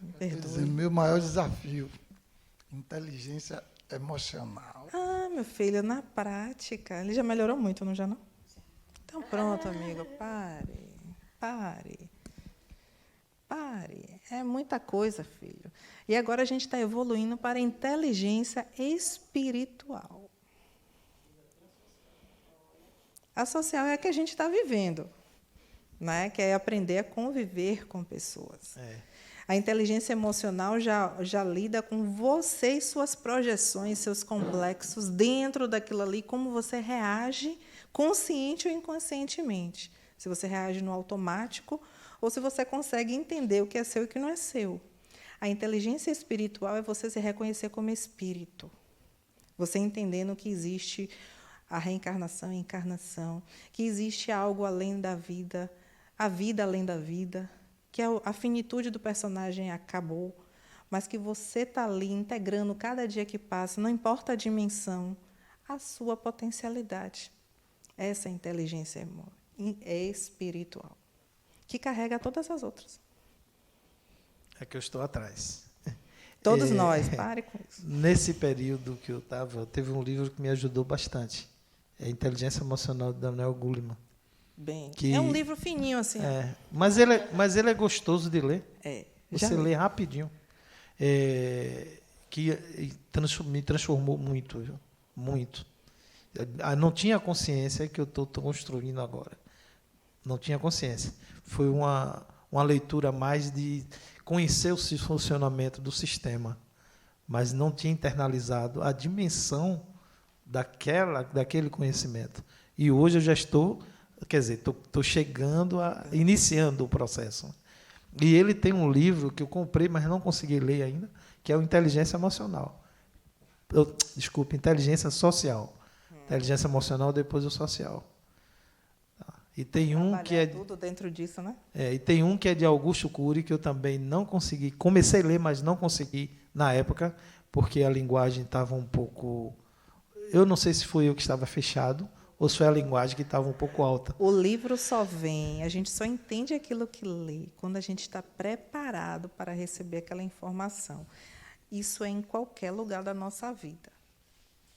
Me perdoe. Meu maior desafio, inteligência emocional. Ah, meu filho, na prática. Ele já melhorou muito, não já não? Então pronto, amigo. Pare. É muita coisa, filho. E agora a gente está evoluindo para a inteligência espiritual. A social é a que a gente está vivendo, né? Que é aprender a conviver com pessoas. A inteligência emocional já lida com você e suas projeções, seus complexos dentro daquilo ali, como você reage, consciente ou inconscientemente. Se você reage no automático ou se você consegue entender o que é seu e o que não é seu. A inteligência espiritual é você se reconhecer como espírito. Você entendendo que existe a reencarnação e a encarnação, que existe algo além da vida, a vida além da vida, que a finitude do personagem acabou, mas que você está ali integrando cada dia que passa, não importa a dimensão, a sua potencialidade. Essa é a inteligência espiritual, que carrega todas as outras. É que eu estou atrás. Todos nós, pare com isso. Nesse período que eu estava, teve um livro que me ajudou bastante. É Inteligência Emocional, de Daniel Goleman. Bem, é um livro fininho, assim. Mas ele é gostoso de ler. Você lê rapidinho. Que me transformou muito, viu? Muito. Eu não tinha consciência que eu estou construindo agora. Não tinha consciência. Foi uma leitura mais de conhecer o funcionamento do sistema, mas não tinha internalizado a dimensão daquele conhecimento. E hoje eu já estou, estou chegando, iniciando o processo. E ele tem um livro que eu comprei, mas não consegui ler ainda, que é o Inteligência Emocional. Desculpe, Inteligência Social. Inteligência Emocional, depois o Social. E tem um que é tudo dentro disso, né? E tem um que é de Augusto Cury, que eu também não consegui, comecei a ler, mas não consegui na época, porque a linguagem estava um pouco, eu não sei se foi eu que estava fechado ou se foi a linguagem que estava um pouco alta. O livro só vem, a gente só entende aquilo que lê quando a gente está preparado para receber aquela informação. Isso é em qualquer lugar da nossa vida.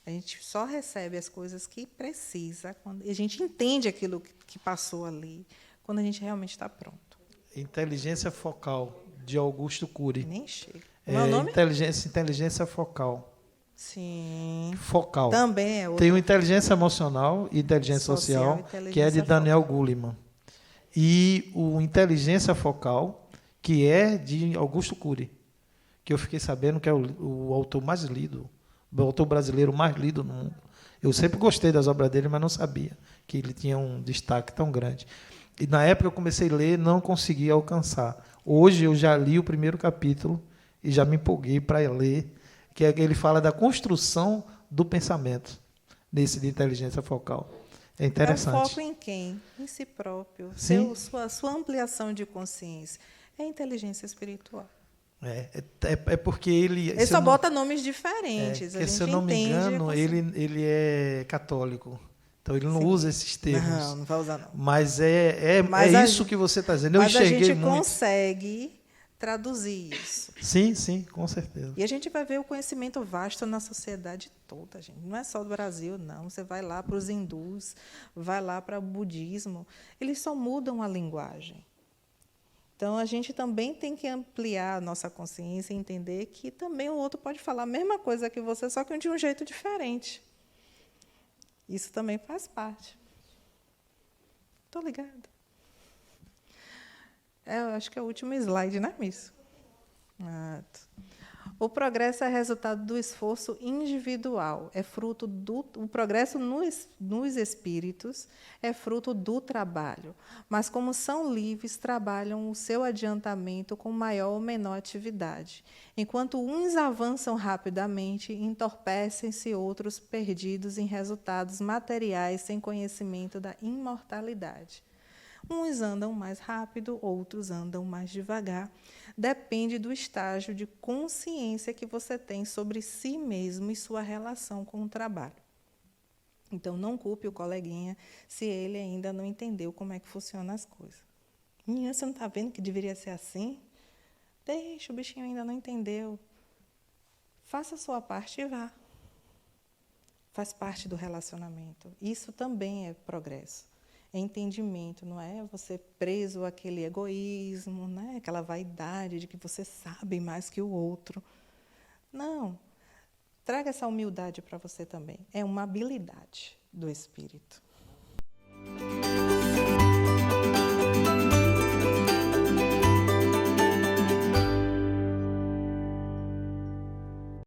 A gente só recebe as coisas que precisa, quando a gente entende aquilo que passou ali, quando a gente realmente está pronto. Inteligência Focal, de Augusto Cury. Nem chega. Qual é o nome? Inteligência Focal. Sim. Focal. Também é outro. Tem o Inteligência Emocional e Inteligência Social, que é de Daniel Goleman. E o Inteligência Focal, que é de Augusto Cury, que eu fiquei sabendo que é o autor mais lido, o autor brasileiro mais lido no mundo. Eu sempre gostei das obras dele, mas não sabia que ele tinha um destaque tão grande. E, na época, eu comecei a ler, não consegui alcançar. Hoje, eu já li o primeiro capítulo e já me empolguei para ler, que é que ele fala da construção do pensamento, nesse de inteligência focal. É interessante. É o foco em quem? Em si próprio. Sua ampliação de consciência. É inteligência espiritual. É porque ele só bota nomes diferentes. A gente se eu não me engano, ele é católico. Então, ele não usa esses termos. Não vai usar, não. Mas é isso que você está dizendo. Eu enxerguei muito. Mas a gente consegue traduzir isso. Sim, com certeza. E a gente vai ver o conhecimento vasto na sociedade toda, gente. Não é só do Brasil, não. Você vai lá para os hindus, vai lá para o budismo. Eles só mudam a linguagem. Então, a gente também tem que ampliar a nossa consciência e entender que também o outro pode falar a mesma coisa que você, só que de um jeito diferente. Isso também faz parte. Estou ligada. Eu acho que é o último slide, né, Miss? O progresso é resultado do esforço individual, é fruto o progresso nos espíritos é fruto do trabalho, mas como são livres, trabalham o seu adiantamento com maior ou menor atividade. Enquanto uns avançam rapidamente, entorpecem-se outros perdidos em resultados materiais sem conhecimento da imortalidade. Uns andam mais rápido, outros andam mais devagar. Depende do estágio de consciência que você tem sobre si mesmo e sua relação com o trabalho. Então, não culpe o coleguinha se ele ainda não entendeu como é que funcionam as coisas. Menina, você não está vendo que deveria ser assim? Deixa, o bichinho ainda não entendeu. Faça a sua parte e vá. Faz parte do relacionamento. Isso também é progresso. É entendimento, não é você preso àquele egoísmo, né? Aquela vaidade de que você sabe mais que o outro. Não. Traga essa humildade para você também. É uma habilidade do espírito.